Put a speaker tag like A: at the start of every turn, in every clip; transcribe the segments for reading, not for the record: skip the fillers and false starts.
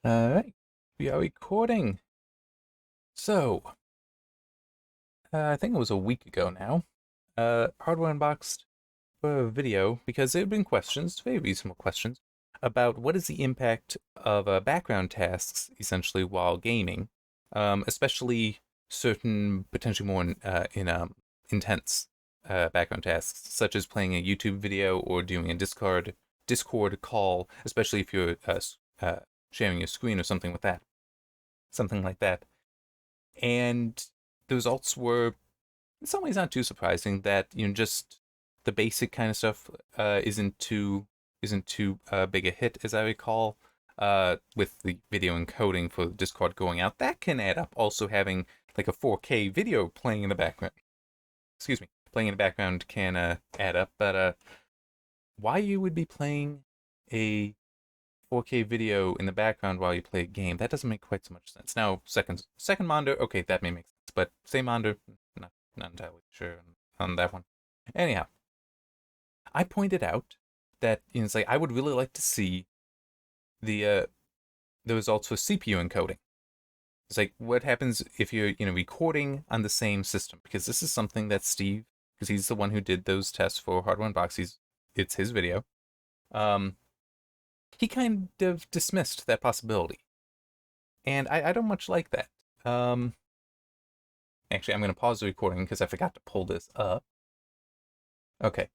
A: Alright, we are recording. So, I think it was a week ago now, Hardware Unboxed for a video because there have been questions, very reasonable questions, about what is the impact of background tasks essentially while gaming, especially certain potentially more intense background tasks, such as playing a YouTube video or doing a Discord call, especially if you're sharing your screen or something like that. And the results were, in some ways, not too surprising. That just the basic kind of stuff isn't too big a hit, as I recall. With the video encoding for Discord going out, that can add up. Also, having like a 4K video playing in the background, excuse me, playing in the background can add up. But why you would be playing a 4K video in the background while you play a game, that doesn't make quite so much sense. Now, second monitor, okay, that may make sense, but same monitor, not entirely sure on that one. Anyhow, I pointed out that it's like I would really like to see the the results for CPU encoding. It's like what happens if you're recording on the same system, because this is something that Steve, because he's the one who did those tests for Hardware Unbox, it's his video. He kind of dismissed that possibility. And I don't much like that. Actually, I'm going to pause the recording because I forgot to pull this up. Okay.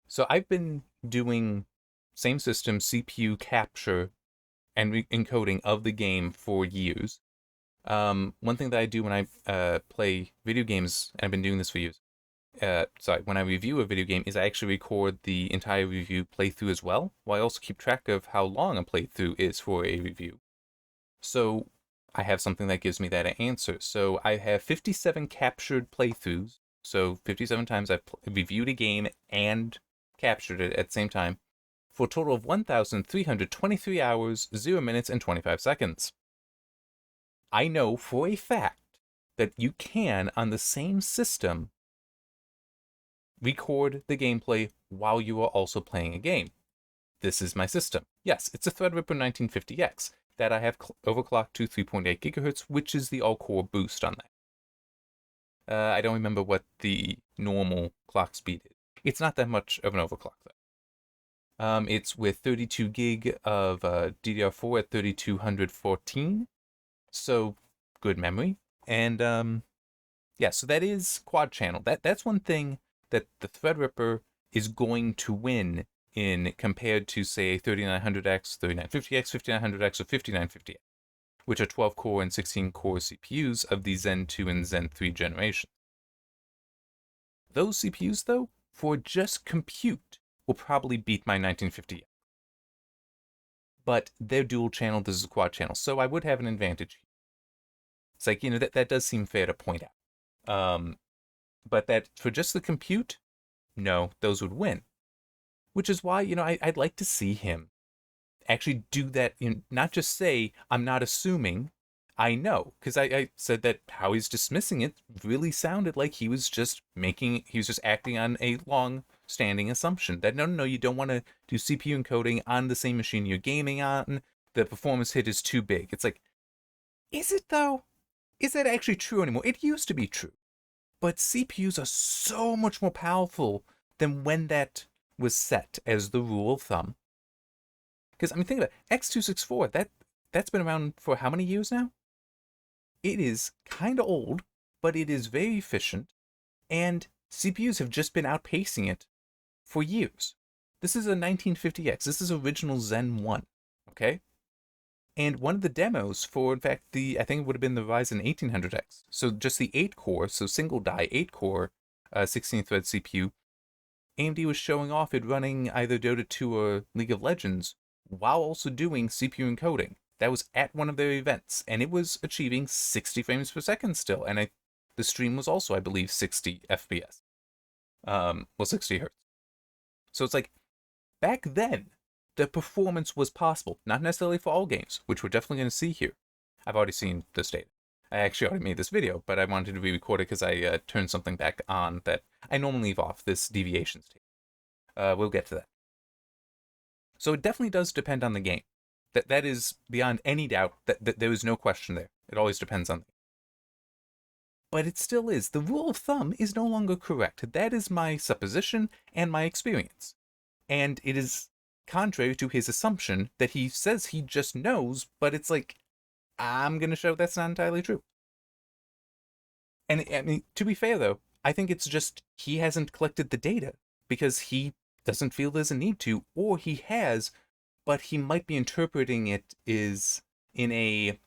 A: So I've been doing same system CPU capture and encoding of the game for years. One thing that I do when I play video games, and I've been doing this for years, when I review a video game, is I actually record the entire review playthrough as well, while I also keep track of how long a playthrough is for a review. So I have something that gives me that answer. So I have 57 captured playthroughs. So 57 times I've reviewed a game and captured it at the same time, for a total of 1,323 hours, 0 minutes, and 25 seconds. I know for a fact that you can, on the same system, record the gameplay while you are also playing a game. This is my system. Yes, it's a Threadripper 1950X that I have overclocked to 3.8 gigahertz, which is the all-core boost on that. I don't remember what the normal clock speed is. It's not that much of an overclock, though. It's with 32 gig of DDR4 at 3214, so good memory. And yeah, so that is quad channel. That's one thing that the Threadripper is going to win in compared to, say, 3900X, 3950X, 5900X, or 5950X, which are 12-core and 16-core CPUs of the Zen 2 and Zen 3 generations. Those CPUs, though, for just compute, will probably beat my 1950X. But they're dual channel, this is quad channel, so I would have an advantage. It's like, that does seem fair to point out. But that for just the compute, no, those would win. Which is why, I'd like to see him actually do that, not just say, I'm not assuming, I know. Because I said that how he's dismissing it really sounded like he was just acting on a long-standing assumption. That, no, you don't want to do CPU encoding on the same machine you're gaming on. The performance hit is too big. It's like, is it though? Is that actually true anymore? It used to be true. But CPUs are so much more powerful than when that was set as the rule of thumb. Because, think about it, X264, that's been around for how many years now? It is kind of old, but it is very efficient, and CPUs have just been outpacing it for years. This is a 1950X. This is original Zen 1, okay? And one of the demos for, in fact, I think it would have been the Ryzen 1800X. So just the 8-core, so single die 8-core, 16-thread CPU. AMD was showing off it running either Dota 2 or League of Legends while also doing CPU encoding. That was at one of their events, and it was achieving 60 frames per second still. And the stream was also, I believe, 60 FPS. 60 hertz. So it's like, back then, the performance was possible. Not necessarily for all games, which we're definitely going to see here. I've already seen this data. I actually already made this video, but I wanted to re-record it because I turned something back on that I normally leave off, this deviation state. We'll get to that. So it definitely does depend on the game. That is beyond any doubt. That there is no question there. It always depends on. But it still is. The rule of thumb is no longer correct. That is my supposition and my experience. And it is contrary to his assumption that he says he just knows, but it's like, I'm going to show that's not entirely true. And I mean, to be fair, though, I think it's just he hasn't collected the data because he doesn't feel there's a need to, or he has, but he might be interpreting it is in a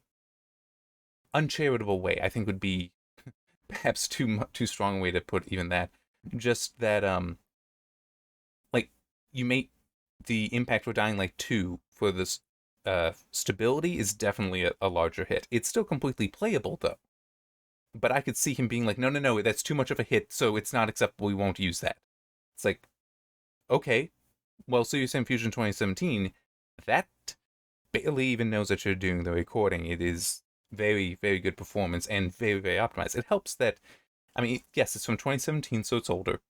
A: uncharitable way. I think would be perhaps too strong a way to put even that. Just that like you make the impact for Dying Light 2 for this stability is definitely a larger hit. It's still completely playable though. But I could see him being like, no, that's too much of a hit, so it's not acceptable, we won't use that. It's like, okay, well, Serious Sam Fusion 2017, that barely even knows that you're doing the recording. It is very, very good performance and very, very optimized. It helps that, I mean, yes, it's from 2017, so it's older.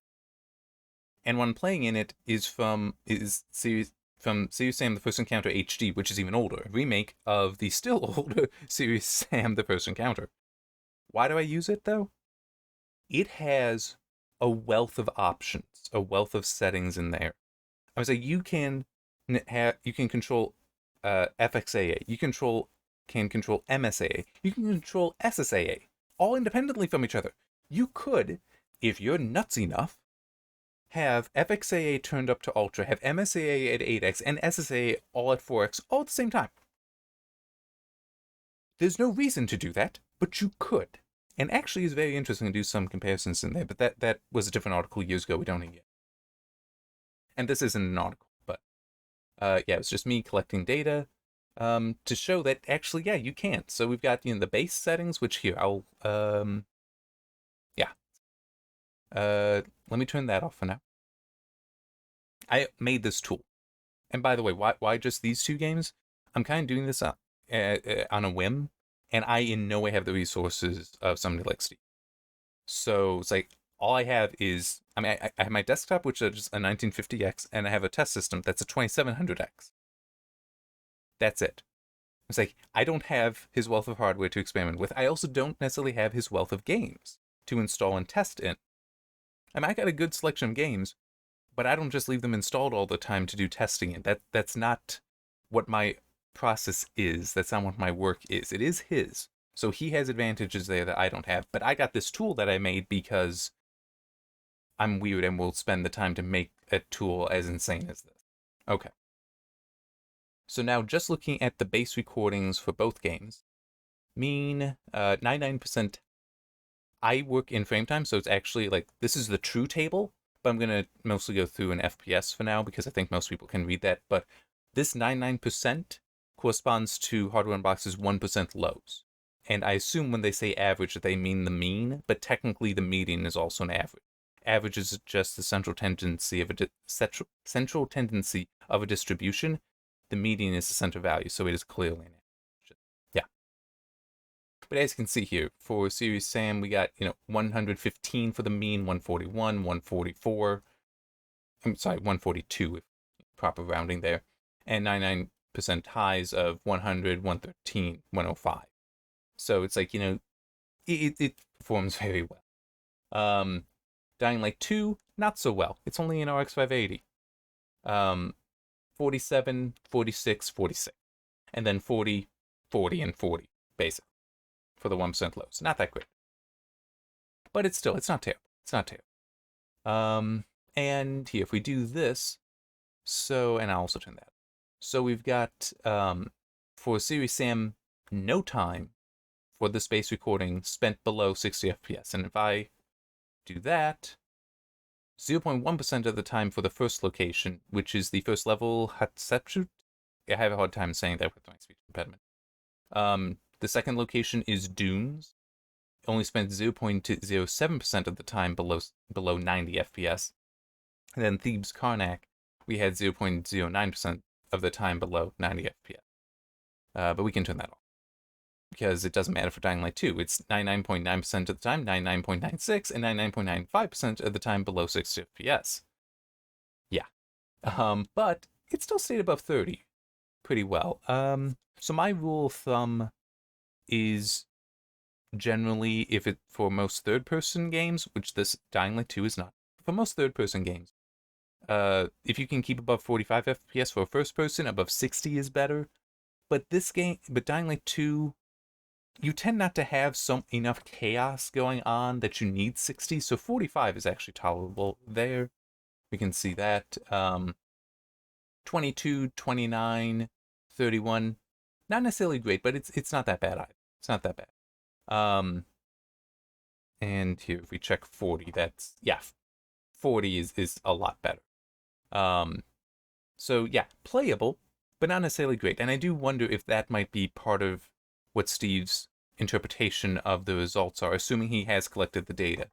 A: And when playing in it is from Serious Sam the First Encounter HD, which is even older, remake of the still older Serious Sam the First Encounter. Why do I use it though? It has a wealth of options, a wealth of settings in there. I was like, you can control FXAA, you can control MSAA, you can control SSAA, all independently from each other. You could, if you're nuts enough, have FXAA turned up to Ultra, have MSAA at 8x, and SSAA all at 4x, all at the same time. There's no reason to do that, but you could. And actually it's very interesting to do some comparisons in there, but that was a different article years ago we don't need yet. And this isn't an article, but yeah, it's just me collecting data to show that actually, yeah, you can. So we've got, the base settings, which here, I'll, yeah. Let me turn that off for now. I made this tool. And by the way, why just these two games? I'm kind of doing this on a whim. And I in no way have the resources of somebody like Steve. So it's like, all I have is, I mean, I have my desktop, which is a 1950X, and I have a test system that's a 2700X. That's it. It's like, I don't have his wealth of hardware to experiment with. I also don't necessarily have his wealth of games to install and test in. I mean, I got a good selection of games, but I don't just leave them installed all the time to do testing in. That's not what my process is. That's not what my work is. It is his. So he has advantages there that I don't have. But I got this tool that I made because I'm weird and will spend the time to make a tool as insane as this. Okay. So now just looking at the base recordings for both games, mean 99%. I work in frame time, so it's actually like, this is the true table, but I'm going to mostly go through an FPS for now because I think most people can read that. But this 99% corresponds to Hardware Unboxed's 1% lows. And I assume when they say average that they mean the mean, but technically the median is also an average. Average is just the central tendency of a distribution. The median is the center value, so it is clearly an average. Yeah. But as you can see here, for Serious Sam, we got 115 for the mean, 141, 144. I'm sorry, 142 if proper rounding there, and 99% highs of 100, 113, 105. So it's like, it performs very well. Dying Light 2, not so well. It's only an RX 580. 47, 46, 46. And then 40, 40, and 40, basically, for the 1% lows. Not that great. But it's not terrible. It's not terrible. And here, if we do this, and I'll also turn that. So we've got, for Serious Sam, no time for the base recording spent below 60 FPS. And if I do that, 0.1% of the time for the first location, which is the first level Hatshepsut. I have a hard time saying that with my speech impediment. The second location is Dunes. Only spent 0.07% of the time below 90 FPS. And then Thebes Karnak, we had 0.09% of the time below 90 FPS. But we can turn that off, because it doesn't matter for Dying Light 2. It's 99.9% of the time, 99.96, and 99.95% of the time below 60 FPS. Yeah. But it still stayed above 30. pretty well. So my rule of thumb is generally if it for most third-person games, which this Dying Light 2 is not, for most third-person games, if you can keep above 45 FPS for a first person, above 60 is better. But Dying Light 2, you tend not to have enough chaos going on that you need 60, so 45 is actually tolerable there. We can see that. 22, 29, 31, not necessarily great, but it's not that bad either. It's not that bad. And here, if we check 40, that's, yeah, 40 is a lot better. So yeah, playable, but not necessarily great. And I do wonder if that might be part of what Steve's interpretation of the results are, assuming he has collected the data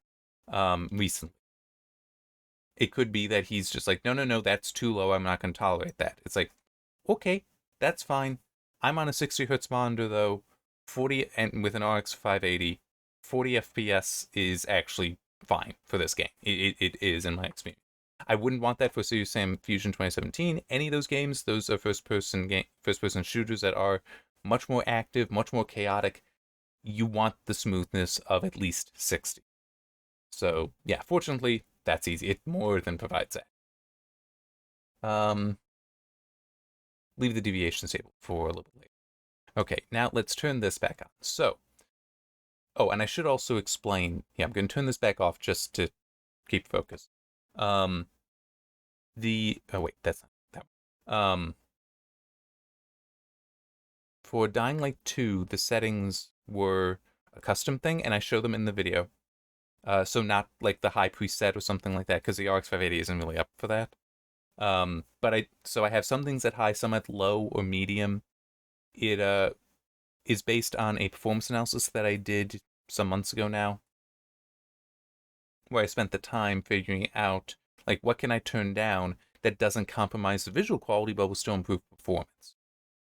A: recently. It could be that he's just like, no, that's too low. I'm not going to tolerate that. It's like, okay, that's fine. I'm on a 60 hertz monitor though, 40 and with an RX 580, 40 FPS is actually fine for this game. It is in my experience. I wouldn't want that for Serious Sam Fusion 2017. Any of those games, those are first person shooters that are much more active, much more chaotic. You want the smoothness of at least 60. So yeah, fortunately, that's easy. It more than provides that. Leave the deviation stable for a little bit later. Okay, now let's turn this back on. So, oh, and I should also explain. Yeah, I'm going to turn this back off just to keep focus. Oh wait, that's not that one. For Dying Light 2, the settings were a custom thing, and I show them in the video. So not like the high preset or something like that, because the RX 580 isn't really up for that. But I have some things at high, some at low or medium. It is based on a performance analysis that I did some months ago now, where I spent the time figuring out like what can I turn down that doesn't compromise the visual quality but will still improve performance.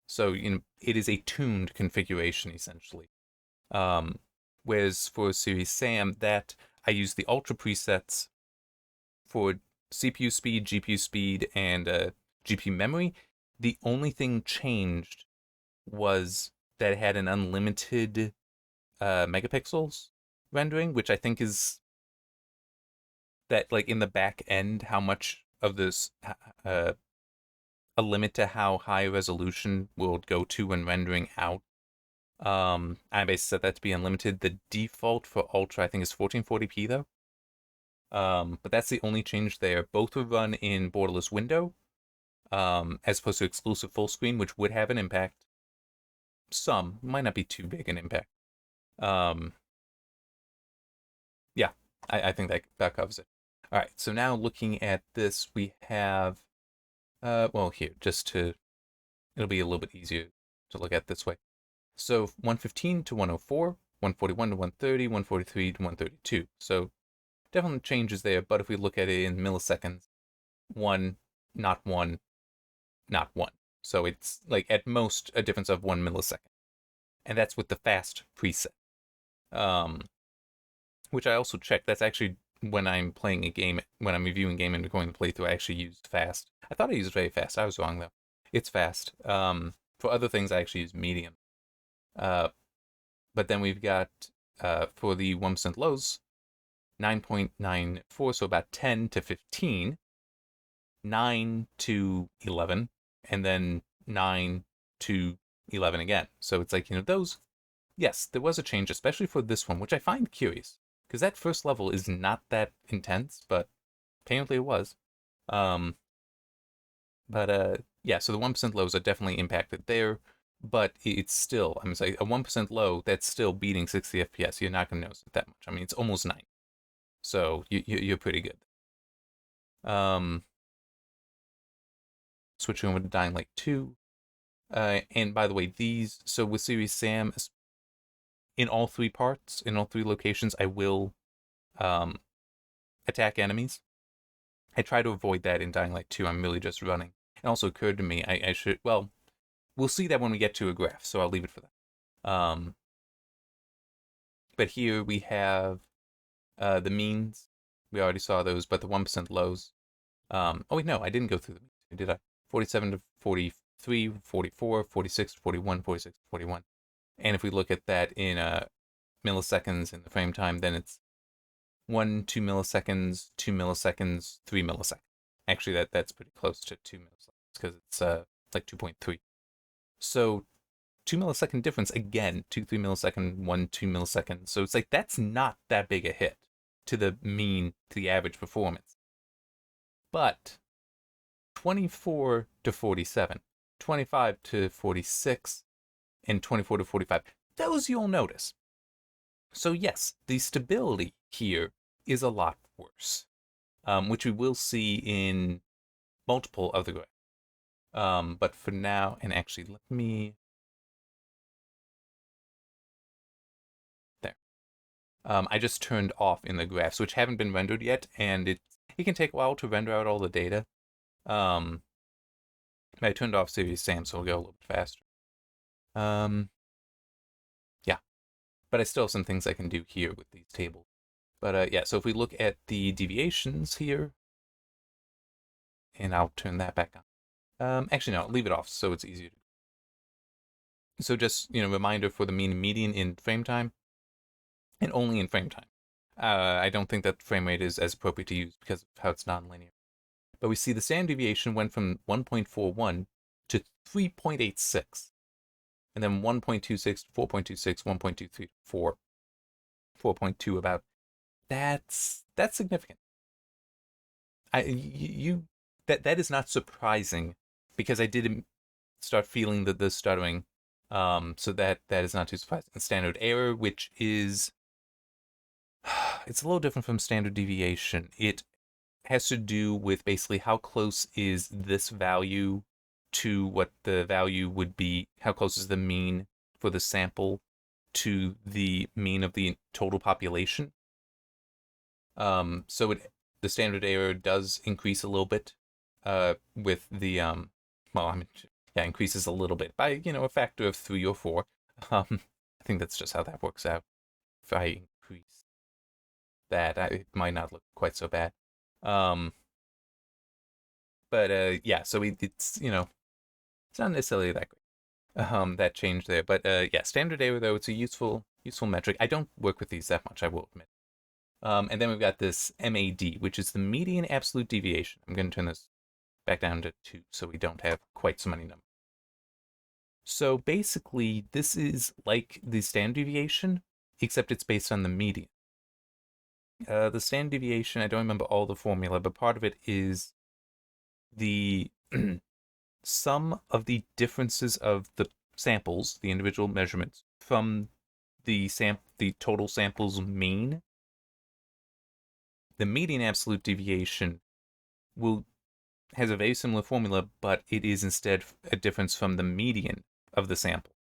A: So it is a tuned configuration essentially. Whereas for Series Sam, that I use the ultra presets for CPU speed, GPU speed, and GPU memory. The only thing changed was that it had an unlimited megapixels rendering, which I think is that like in the back end, how much of this a limit to how high resolution will go to when rendering out. I basically set that to be unlimited. The default for Ultra, I think, is 1440p though. But that's the only change there. Both will run in borderless window, as opposed to exclusive full screen, which would have an impact. Some might not be too big an impact. Yeah, I think that covers it. All right, so now looking at this, we have, well, here, it'll be a little bit easier to look at this way. So 115 to 104, 141 to 130, 143 to 132. So definitely changes there, but if we look at it in milliseconds, 1, not 1, not 1. So it's like at most a difference of 1 millisecond. And that's with the fast preset. Which I also checked. That's actually when I'm playing a game, when I'm reviewing a game and going to playthrough, I actually use fast. I thought I used very fast. I was wrong though. It's fast. For other things, I actually use medium. But then we've got, for the 1% lows, 9.94, so about 10 to 15, 9 to 11, and then 9 to 11 again. So it's like, those, yes, there was a change, especially for this one, which I find curious, because that first level is not that intense, but apparently it was. Yeah, so the 1% lows are definitely impacted there, but it's still, I'm saying a 1% low, that's still beating 60 FPS. You're not going to notice it that much. I mean, it's almost 9. So you're pretty good. Switching over to Dying Light 2. And by the way, so with Series Sam, in all 3 parts, in all 3 locations, I will attack enemies. I try to avoid that in Dying Light 2. I'm really just running. It also occurred to me I should, well, we'll see that when we get to a graph, so I'll leave it for that. But here we have the means. We already saw those, but the 1% lows. Oh wait, no, I didn't go through the means, did I? 47 to 43, 44, 46, 41, 46, 41. And if we look at that in milliseconds in the frame time, then it's 1, 2 milliseconds, 2 milliseconds, 3 milliseconds. Actually, that's pretty close to 2 milliseconds because it's like 2.3. So 2 millisecond difference again, 2, 3 millisecond, 1, 2 milliseconds. So it's like that's not that big a hit to the mean, to the average performance. But 24 to 47, 25 to 46, and 24 to 45, those you'll notice. So yes, the stability here is a lot worse, which we will see in multiple other graphs. But for now, and actually let me, there. I just turned off in the graphs, which haven't been rendered yet, and it can take a while to render out all the data. I turned off Series SAM, so it'll go a little bit faster. Yeah, but I still have some things I can do here with these tables. But yeah, so if we look at the deviations here, and I'll turn that back on. Actually, no, leave it off so it's easier. So just, reminder for the mean and median in frame time, and only in frame time. I don't think that frame rate is as appropriate to use because of how it's nonlinear. But we see the standard deviation went from 1.41 to 3.86, and then 1.26 to 4.26, 1.23 4, 4.2 about. That's significant. That is not surprising because I did start feeling the stuttering. So that is not too surprising. And standard error, which is it's a little different from standard deviation. It has to do with basically how close is this value to what the value would be, how close is the mean for the sample to the mean of the total population. So the standard error does increase a little bit with the, increases a little bit by, a factor of 3 or 4. I think that's just how that works out. If I increase that, it might not look quite so bad. But yeah, so it's, it's not necessarily that great, that change there. But yeah, standard error, though, it's a useful metric. I don't work with these that much, I will admit. And then we've got this MAD, which is the median absolute deviation. I'm going to turn this back down to 2 so we don't have quite so many numbers. So basically, this is like the standard deviation, except it's based on the median. The standard deviation, I don't remember all the formula, but part of it is the sum of the differences of the samples, the individual measurements, from the total sample's mean. The median absolute deviation has a very similar formula, but it is instead a difference from the median of the sample.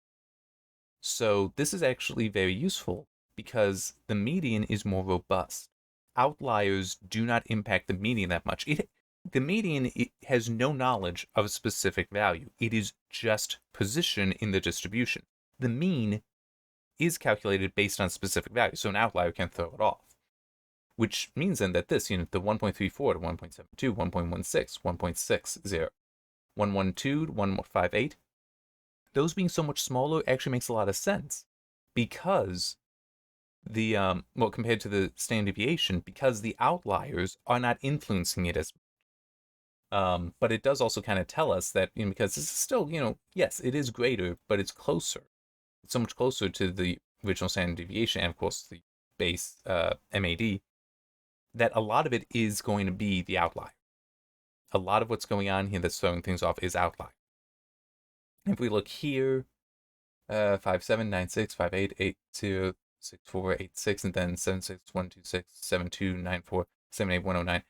A: So this is actually very useful because the median is more robust. Outliers do not impact the median that much. The median has no knowledge of a specific value. It is just position in the distribution. The mean is calculated based on specific value, so an outlier can throw it off. Which means then that this, the 1.34 to 1.72, 1.16, 1.60, 112 to 158, those being so much smaller actually makes a lot of sense because the, compared to the standard deviation, because the outliers are not influencing it as much. But it does also kind of tell us that, because this is still, yes, it is greater, but it's closer. It's so much closer to the original standard deviation and, of course, the base MAD, that a lot of it is going to be the outlier. A lot of what's going on here that's throwing things off is outlier. If we look here, 5796, 58, 80, 64, 86, and then 76, 126, 72, 94, 78, 109.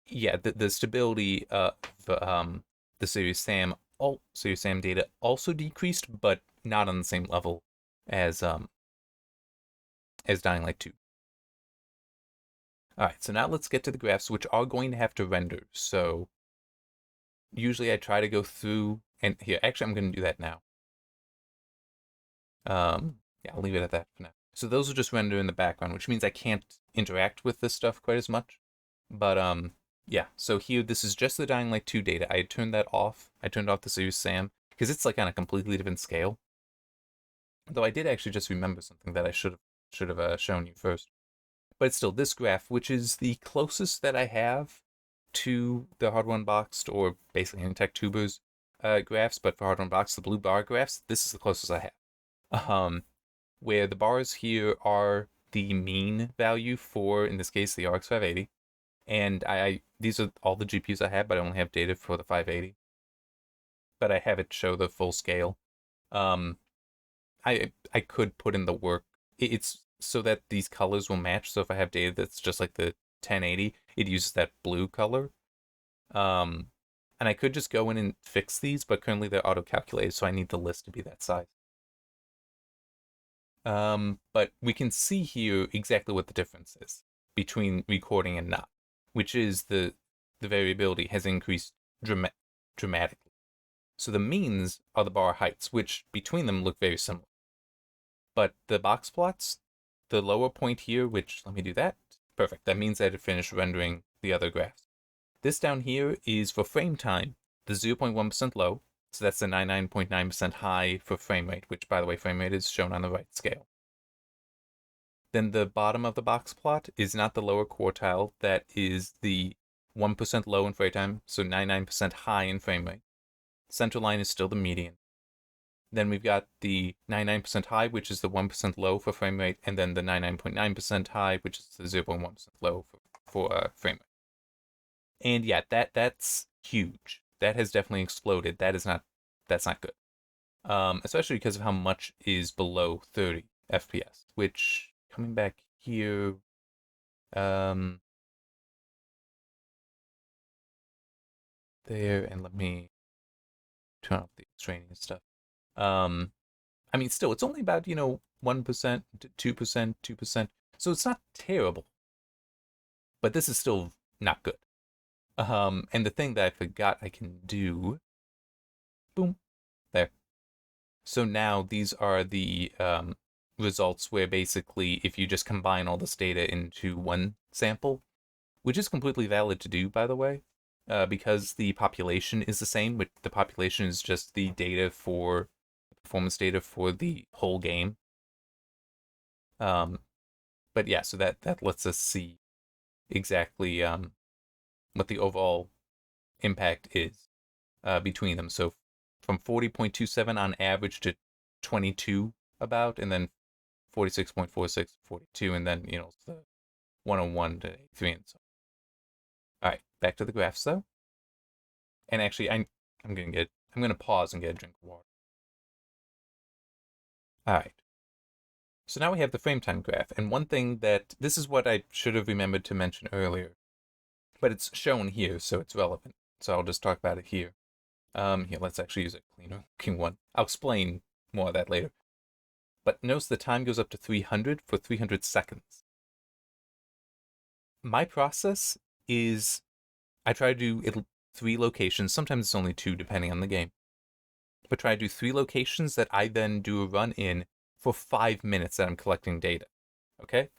A: Yeah, the stability of the Series SAM data also decreased, but not on the same level as Dying Light 2. All right, so now let's get to the graphs, which are going to have to render. So usually I try to go through, and here, actually, I'm going to do that now. Yeah, I'll leave it at that for now. So those will just render in the background, which means I can't interact with this stuff quite as much. But Yeah, so here, this is just the Dying Light 2 data. I had turned that off. I turned off the Series SAM, because it's like on a completely different scale. Though I did actually just remember something that I should have shown you first. But it's still this graph, which is the closest that I have to the hardware unboxed, or basically any tech tubers graphs, but for hardware unboxed, the blue bar graphs, this is the closest I have. Where the bars here are the mean value for, in this case, the RX 580. And I these are all the GPUs I have, but I only have data for the 580. But I have it show the full scale. Um, I could put in the work. It's so that these colors will match. So if I have data that's just like the 1080, it uses that blue color. Um, and I could just go in and fix these, but currently they're auto-calculated, so I need the list to be that size. But we can see here exactly what the difference is between recording and not, which is the variability has increased dramatically. So the means are the bar heights, which between them look very similar. But the box plots, the lower point here, which, let me do that. Perfect. That means I had finished rendering the other graphs. This down here is for frame time, the 0.1% low. So that's the 99.9% high for frame rate, which, by the way, frame rate is shown on the right scale. Then the bottom of the box plot is not the lower quartile. That is the 1% low in frame time, so 99% high in frame rate. Center line is still the median. Then we've got the 99% high, which is the 1% low for frame rate, and then the 99.9% high, which is the 0.1% low for frame rate. And yeah, that's huge. That has definitely exploded. That's not good. Especially because of how much is below 30 FPS, which, coming back here, there, and let me turn off the extraneous stuff. I mean, still, it's only about, 1%, 2%, 2%. So it's not terrible, but this is still not good. And the thing that I forgot I can do, boom, there. So now these are the results where basically if you just combine all this data into one sample, which is completely valid to do, by the way, because the population is the same, but the population is just the data for performance data for the whole game. But yeah, so that lets us see exactly what the overall impact is between them. So from 40.27 on average to 22 about, and then 46.46, 42, and then the 101 to 83 and so on. All right, back to the graphs though. And actually, I'm gonna pause and get a drink of water. All right. So now we have the frame time graph, and one thing that this is what I should have remembered to mention earlier, but it's shown here, so it's relevant. So I'll just talk about it here. Here, let's actually use a cleaner looking one. I'll explain more of that later. But notice the time goes up to 300 for 300 seconds. My process is I try to do 3 locations. Sometimes it's only 2, depending on the game. But try to do 3 locations that I then do a run in for 5 minutes that I'm collecting data. Okay?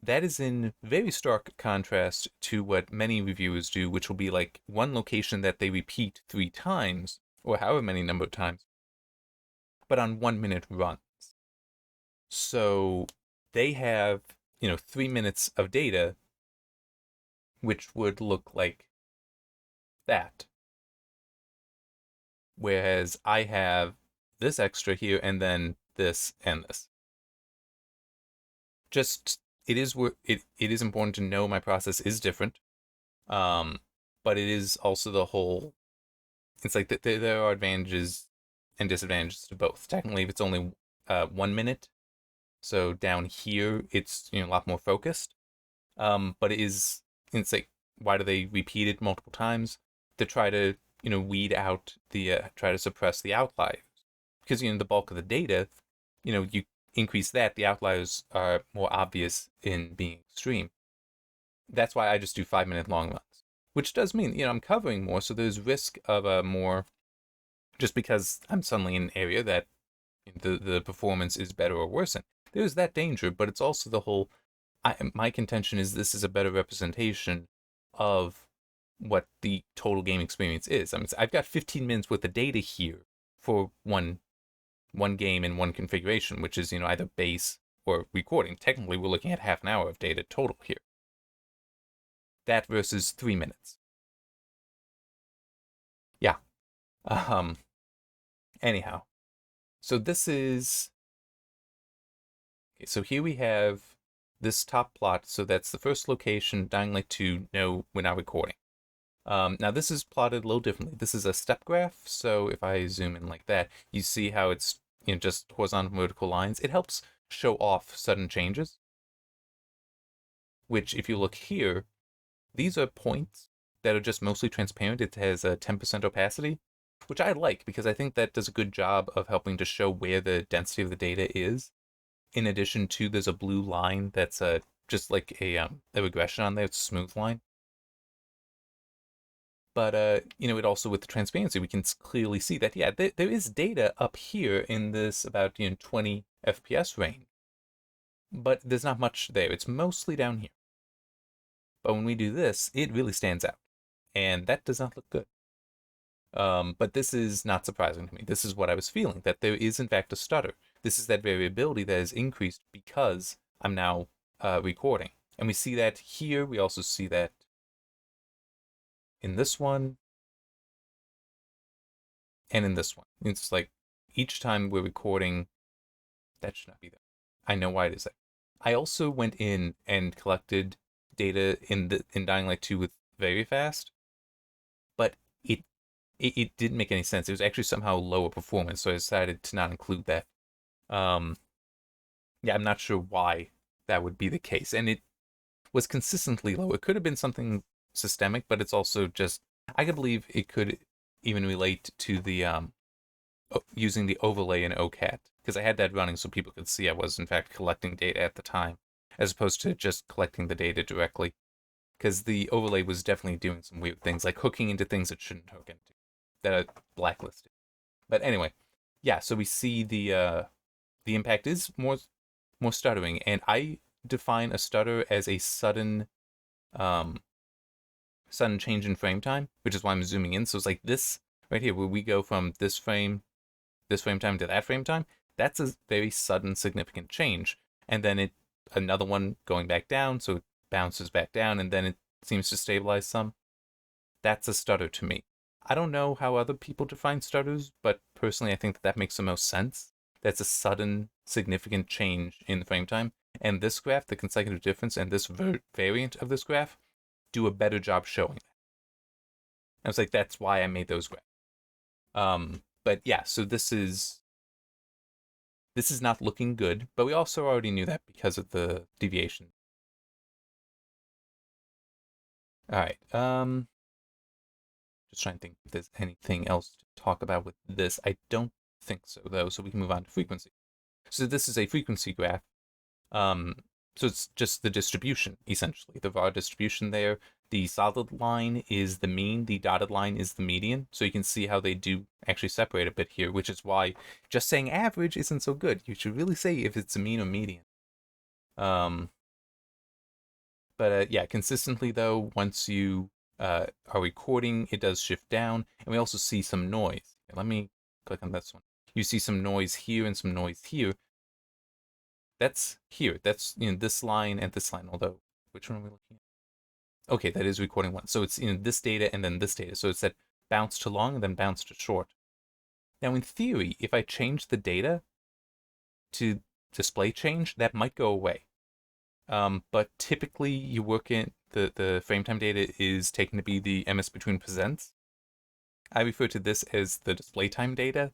A: That is in very stark contrast to what many reviewers do, which will be like one location that they repeat 3 times, or however many number of times, but on 1-minute runs. So they have, 3 minutes of data, which would look like that. Whereas I have this extra here, and then this and this. Just it is important to know my process is different, but it is also the whole. It's like there are advantages and disadvantages to both. Technically, if it's only 1 minute, so down here it's a lot more focused. But it's like, why do they repeat it multiple times? To try to weed out try to suppress the outliers, because the bulk of the data, you increase that, the outliers are more obvious in being extreme. That's why I just do 5-minute long runs, which does mean I'm covering more, so there's risk of a more, just because I'm suddenly in an area that the performance is better or worse in. There's that danger, but it's also the whole. My contention is this is a better representation of what the total game experience is. I mean, I've got 15 minutes worth of data here for one game in one configuration, which is, either base or recording. Technically, we're looking at half an hour of data total here. That versus 3 minutes. Yeah. Anyhow, so this is, okay, so here we have this top plot. So that's the first location, Dying Light 2, no, we're not recording. Now this is plotted a little differently. This is a step graph, so if I zoom in like that, you see how it's just horizontal and vertical lines. It helps show off sudden changes, which if you look here, these are points that are just mostly transparent. It has a 10% opacity, which I like because I think that does a good job of helping to show where the density of the data is. In addition to, there's a blue line that's just like a regression on there. It's a smooth line. But, it also, with the transparency, we can clearly see that, yeah, there is data up here in this about, 20 FPS range. But there's not much there. It's mostly down here. But when we do this, it really stands out. And that does not look good. But this is not surprising to me. This is what I was feeling, that there is, in fact, a stutter. This is that variability that is increased because I'm now recording. And we see that here. We also see that in this one, and in this one. It's like each time we're recording, that should not be there. I know why it is there. I also went in and collected data in Dying Light 2 with very fast, but it didn't make any sense. It was actually somehow lower performance, so I decided to not include that. Yeah, I'm not sure why that would be the case, and it was consistently low. It could have been something systemic, but it's also just, I could believe it could even relate to the using the overlay in OCAT, because I had that running so people could see I was in fact collecting data at the time, as opposed to just collecting the data directly, because the overlay was definitely doing some weird things, like hooking into things it shouldn't hook into, that are blacklisted. But anyway, yeah, so we see the impact is more stuttering, and I define a stutter as a sudden change in frame time, which is why I'm zooming in. So it's like this right here, where we go from this frame time to that frame time. That's a very sudden, significant change. And then another one going back down, so it bounces back down, and then it seems to stabilize some. That's a stutter to me. I don't know how other people define stutters, but personally I think that makes the most sense. That's a sudden, significant change in the frame time. And this graph, the consecutive difference, and this variant of this graph do a better job showing that. I was like, that's why I made those graphs. But yeah, so this is not looking good, but we also already knew that because of the deviation. All right. Just trying to think if there's anything else to talk about with this. I don't think so, though, so we can move on to frequency. So this is a frequency graph. So it's just the distribution, essentially, the raw distribution there. The solid line is the mean, the dotted line is the median. So you can see how they do actually separate a bit here, which is why just saying average isn't so good. You should really say if it's a mean or median. But yeah, consistently though, once you are recording, it does shift down. And we also see some noise. Let me click on this one. You see some noise here and some noise here. That's here. That's this line and this line. Although, which one are we looking at? Okay, that is recording one. So it's this data and then this data. So it's that bounce to long and then bounce to short. Now, in theory, if I change the data to display change, that might go away. But typically, you work in the frame time data is taken to be the ms between presents. I refer to this as the display time data.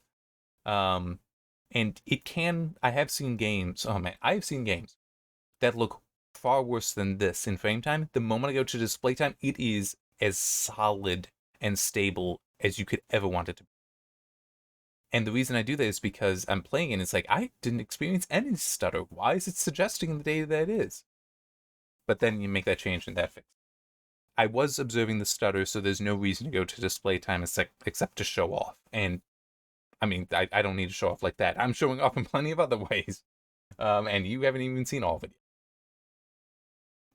A: And it can, I have seen games, oh man, I have seen games that look far worse than this in frame time. The moment I go to display time, it is as solid and stable as you could ever want it to be. And the reason I do that is because I'm playing it and it's like, I didn't experience any stutter. Why is it suggesting in the data that it is? But then you make that change and that fixes. I was observing the stutter, so there's no reason to go to display time except to show off. And I mean, I don't need to show off like that. I'm showing off in plenty of other ways. And you haven't even seen all of it yet.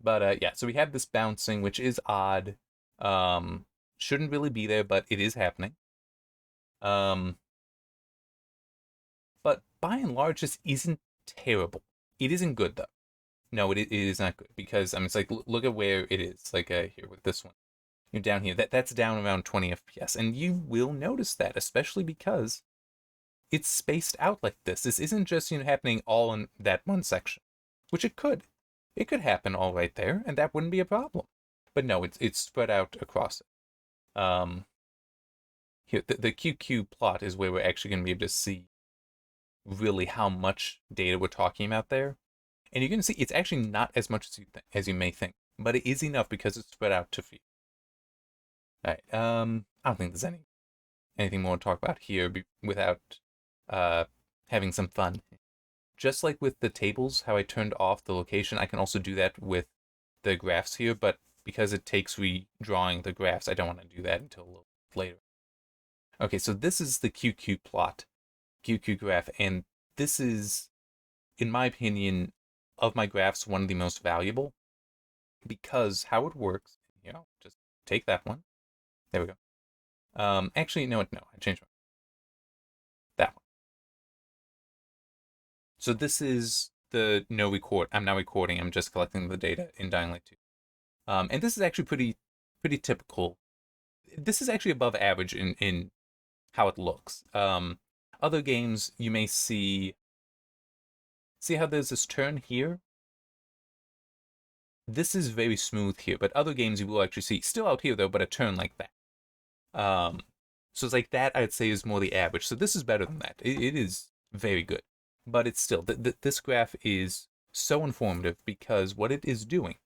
A: But yeah, so we have this bouncing, which is odd. Shouldn't really be there, but it is happening. But by and large, this isn't terrible. It isn't good though. No, it is not good because I mean, it's like look at where it is. Like here with this one, you're down here. That's down around 20 FPS, and you will notice that, especially because it's spaced out like this. This isn't just happening all in that one section, which it could. It could happen all right there, and that wouldn't be a problem. But no, it's spread out across it. Here the QQ plot is where we're actually going to be able to see really how much data we're talking about there. And you're going to see it's actually not as much as you may think, but it is enough because it's spread out to few. All right. I don't think there's anything more to talk about here without having some fun. Just like with the tables, how I turned off the location, I can also do that with the graphs here, but because it takes redrawing the graphs, I don't want to do that until a little later. Okay, so this is the QQ plot, QQ graph, and this is, in my opinion, of my graphs, one of the most valuable, because how it works, just take that one. There we go. Actually, no, I changed that one. So this is the no record. I'm now recording. I'm just collecting the data in Dying Light 2. And this is actually pretty typical. This is actually above average in how it looks. Other games you may see how there's this turn here. This is very smooth here, but other games you will actually see still out here though, but a turn like that. So it's like that I'd say is more the average. So this is better than that. It is very good, but it's still this graph is so informative because what it is doing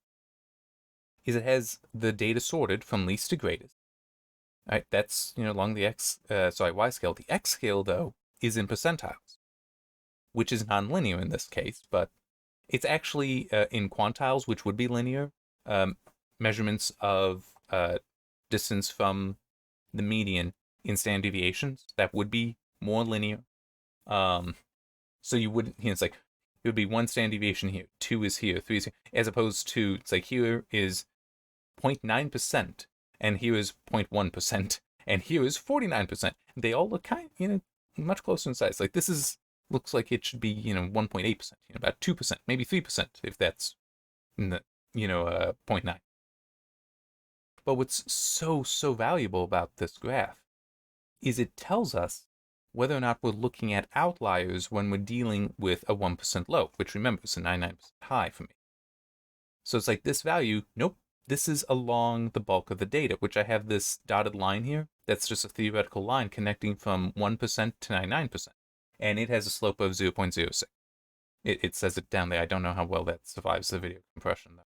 A: is it has the data sorted from least to greatest. All right, that's along the Y scale. The X scale though is in percentiles, which is nonlinear in this case, but it's actually in quantiles, which would be linear measurements of distance from the median in standard deviations. That would be more linear. So you wouldn't. It's like it would be one standard deviation here, 2 is here, 3 is here, as opposed to it's like here is 0.9%, and here is 0.1%, and here is 49%. They all look much closer in size. Like this looks like it should be 1.8%, about 2%, maybe 3% if that's in the 0.9. But what's so valuable about this graph is it tells us whether or not we're looking at outliers when we're dealing with a 1% low, which remember is a 99% high for me. So it's like this value, nope, this is along the bulk of the data, which I have this dotted line here. That's just a theoretical line connecting from 1% to 99%. And it has a slope of 0.06. It says it down there. I don't know how well that survives the video compression, though.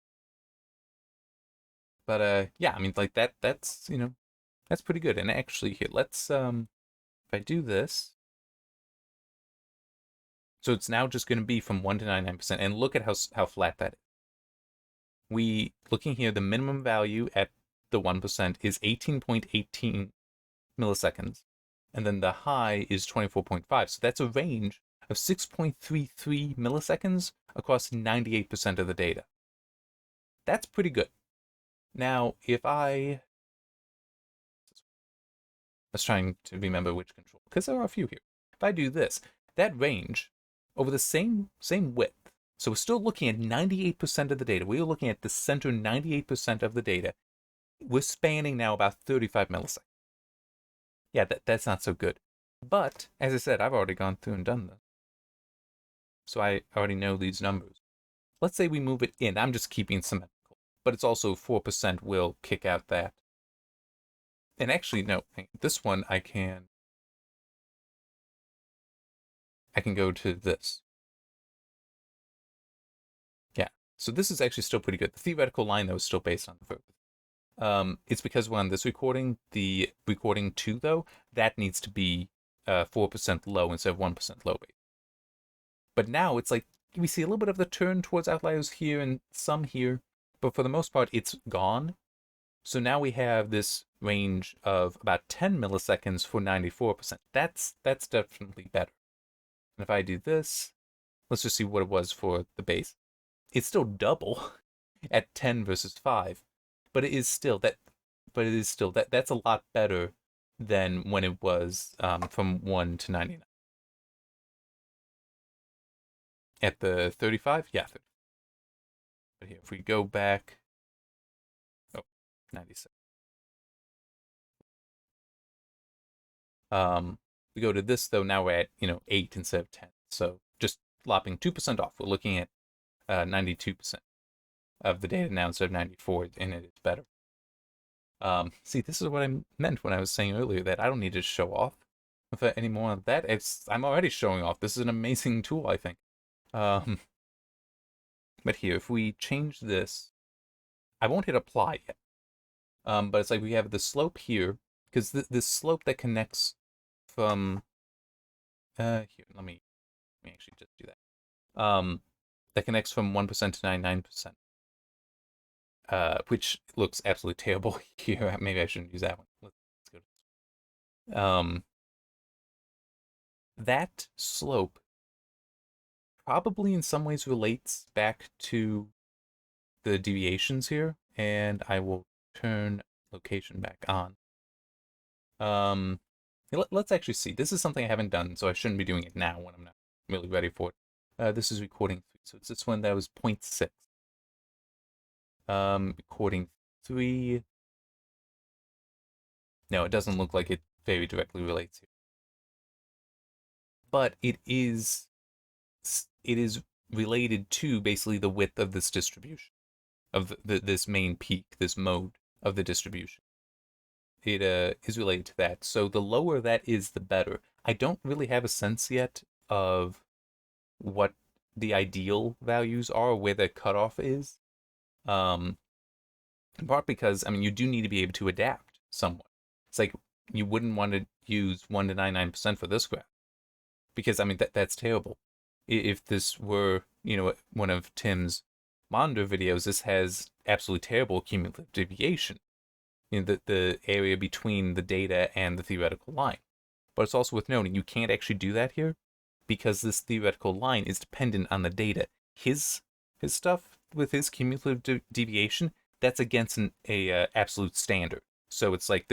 A: But yeah, I mean, like that's that's pretty good. And actually, here, let's if I do this, so it's now just going to be from 1 to 99%. And look at how flat that is. Looking here, the minimum value at the 1% is 18.18 milliseconds, and then the high is 24.5. So that's a range of 6.33 milliseconds across 98% of the data. That's pretty good. Now, if I was trying to remember which control, because there are a few here. If I do this, that range over the same width, so we're still looking at 98% of the data. We're looking at the center 98% of the data. We're spanning now about 35 milliseconds. Yeah, that's not so good. But, as I said, I've already gone through and done this. So I already know these numbers. Let's say we move it in. I'm just keeping it symmetrical. But it's also 4% will kick out that. And actually, no, this one I can go to this. Yeah, so this is actually still pretty good. The theoretical line, though, is still based on the verb. It's because we're on this recording. The recording 2, though, that needs to be 4% low instead of 1% low base. But now it's like we see a little bit of the turn towards outliers here and some here, but for the most part, it's gone. So now we have this range of about 10 milliseconds for 94%. That's definitely better. And if I do this, let's just see what it was for the base. It's still double at 10 versus 5, but it is still but it is still, that's a lot better than when it was from 1 to 99. At the 35? Yeah. But here, if we go back, oh, 96. We go to this though, now we're at, 8 instead of 10. So just lopping 2% off. We're looking at 92% of the data now instead of 94, and it's better. See, this is what I meant when I was saying earlier that I don't need to show off with any more of that. I'm already showing off. This is an amazing tool, I think. But here, if we change this, I won't hit apply yet. But it's like we have the slope here, because this slope that connects from here, let me actually just do that. That connects from 1% to 99%. Which looks absolutely terrible here. Maybe I shouldn't use that one. Let's go to this one. That slope probably in some ways relates back to the deviations here, and I will turn location back on. Let's actually see. This is something I haven't done, so I shouldn't be doing it now when I'm not really ready for it. This is recording 3, so it's this one that was 0.6. Recording 3. No, it doesn't look like it very directly relates here. But it is related to basically the width of this distribution, of this main peak, this mode of the distribution. It is related to that. So the lower that is, the better. I don't really have a sense yet of what the ideal values are, or where the cutoff is. In part because, you do need to be able to adapt somewhat. It's like you wouldn't want to use 1 to 99% for this graph, because that's terrible. If this were one of Tim's monitor videos, this has absolutely terrible cumulative deviation in the area between the data and the theoretical line. But it's also worth noting you can't actually do that here, because this theoretical line is dependent on the data. His stuff with his cumulative deviation, that's against a absolute standard. So it's like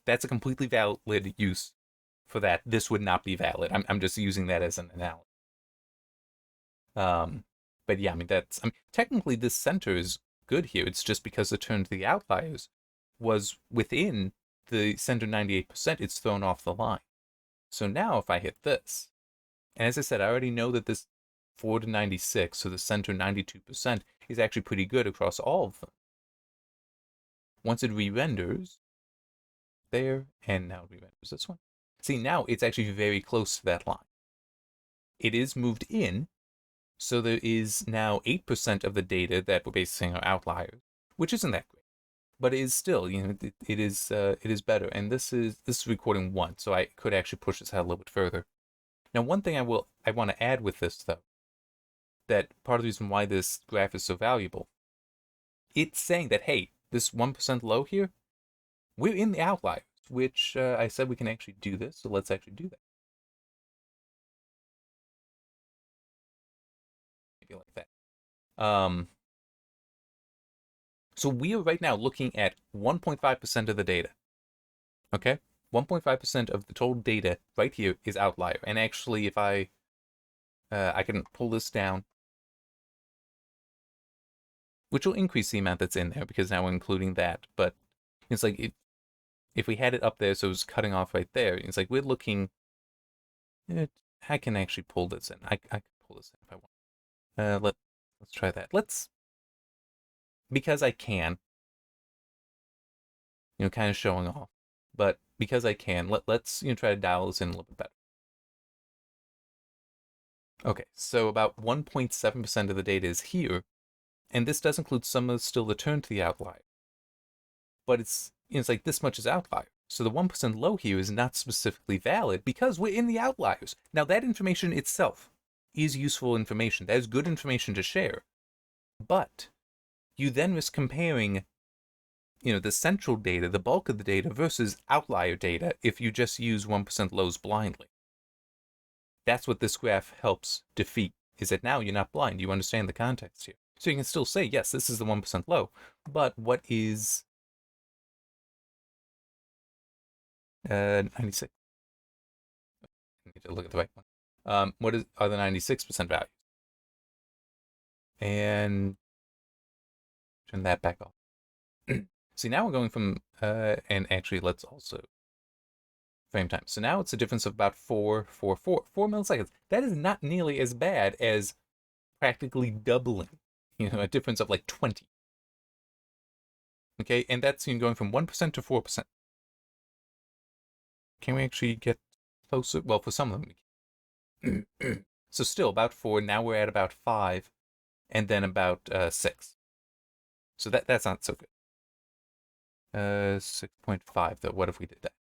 A: that's a completely valid use for that. This would not be valid. I'm just using that as an analogy. But yeah, technically this center is good here. It's just because the turn to the outliers was within the center 98%, it's thrown off the line. So now if I hit this, and as I said, I already know that this 4 to 96, so the center 92%, is actually pretty good across all of them. Once it re-renders there, and now it re-renders this one. See, now it's actually very close to that line. It is moved in, so there is now 8% of the data that we're basically saying are outliers, which isn't that great, but it is still, it is better. And this is recording 1, so I could actually push this out a little bit further. Now, one thing I want to add with this though, that part of the reason why this graph is so valuable, it's saying that, hey, this 1% low here, we're in the outliers, which I said we can actually do this, so let's actually do that. Maybe like that. So we are right now looking at 1.5% of the data. Okay? 1.5% of the total data right here is outlier. And actually, if I can pull this down, which will increase the amount that's in there because now we're including that. But it's like if we had it up there, so it was cutting off right there, it's like we're looking. I can actually pull this in. I can pull this in if I want. Let's try that. Because I can, kind of showing off. But because I can, let's try to dial this in a little bit better. Okay, so about 1.7% of the data is here, and this does include some of still the turn to the outlier. But it's like this much is outlier. So the 1% low here is not specifically valid because we're in the outliers. Now that information itself is useful information. That is good information to share. But you then risk comparing, the central data, the bulk of the data, versus outlier data if you just use 1% lows blindly. That's what this graph helps defeat, is that now you're not blind. You understand the context here. So you can still say, yes, this is the 1% low, but what is 96. I need to look at the right one. Are the 96% values? And turn that back off. See, now we're going from, and actually let's also frame time. So now it's a difference of about 4 milliseconds. That is not nearly as bad as practically doubling, a difference of like 20. Okay, and that's going from 1% to 4%. Can we actually get closer? Well, for some of them we can. So still about 4, now we're at about 5, and then about 6. So that's not so good. 6.5 though, what if we did that?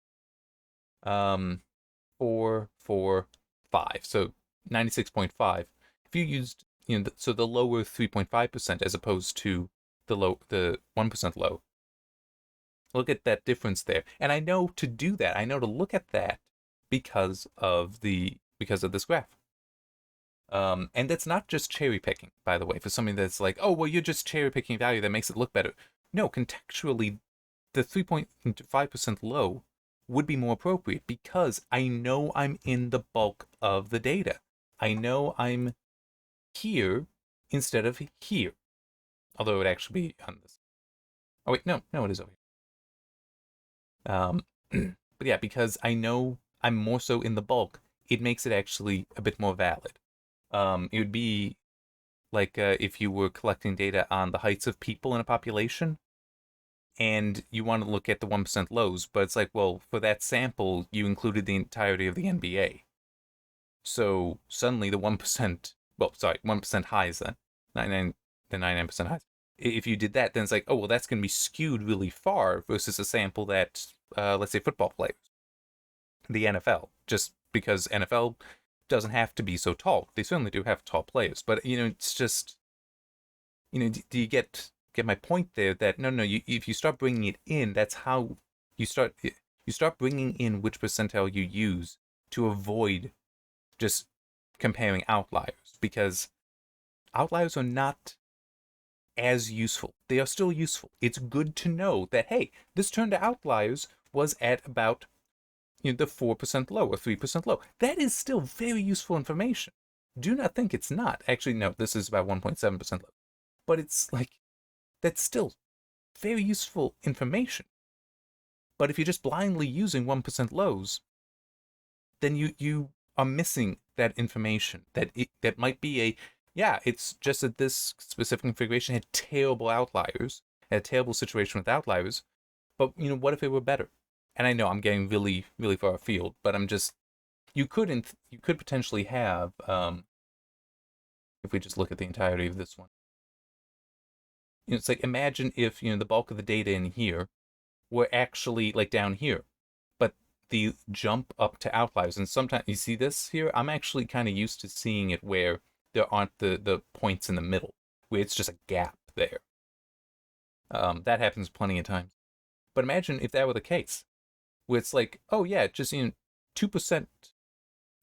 A: 4, 4, 5. So 96.5. If you used, so the lower 3.5% as opposed to the 1% low. Look at that difference there. And I know to do that, I know to look at that because of this graph. And that's not just cherry picking, by the way, for something that's like, oh, well, you're just cherry picking value that makes it look better. No, contextually, the 3.5% low would be more appropriate because I know I'm in the bulk of the data. I know I'm here instead of here. Although it would actually be on this. Oh, wait, no, it is over here. But yeah, because I know I'm more so in the bulk, it makes it actually a bit more valid. It would be like if you were collecting data on the heights of people in a population, and you want to look at the 1% lows, but it's like, well, for that sample, you included the entirety of the NBA. So suddenly the 1%, 1% highs then, 99% highs. If you did that, then it's like, oh, well, that's going to be skewed really far versus a sample that, let's say, football players, the NFL, just because NFL doesn't have to be so tall. They certainly do have tall players, but, it's just, do you get my point there that no, if you start bringing it in, that's how you start bringing in which percentile you use to avoid just comparing outliers, because outliers are not as useful. They are still useful. It's good to know that, hey, this turn to outliers was at about the 4% low or 3% low. That is still very useful information. Do not think it's not. Actually, no, this is about 1.7% low. But it's like, that's still very useful information. But if you're just blindly using 1% lows, then you are missing that information. That might be it's just that this specific configuration had terrible outliers, had a terrible situation with outliers, but what if it were better? And I know I'm getting really, really far afield, but I'm just, you could potentially have, if we just look at the entirety of this one, it's like, imagine if, the bulk of the data in here were actually like down here, but the jump up to outliers. And sometimes you see this here, I'm actually kind of used to seeing it where there aren't the points in the middle, where it's just a gap there. That happens plenty of times. But imagine if that were the case, where it's like, oh yeah, just 2%.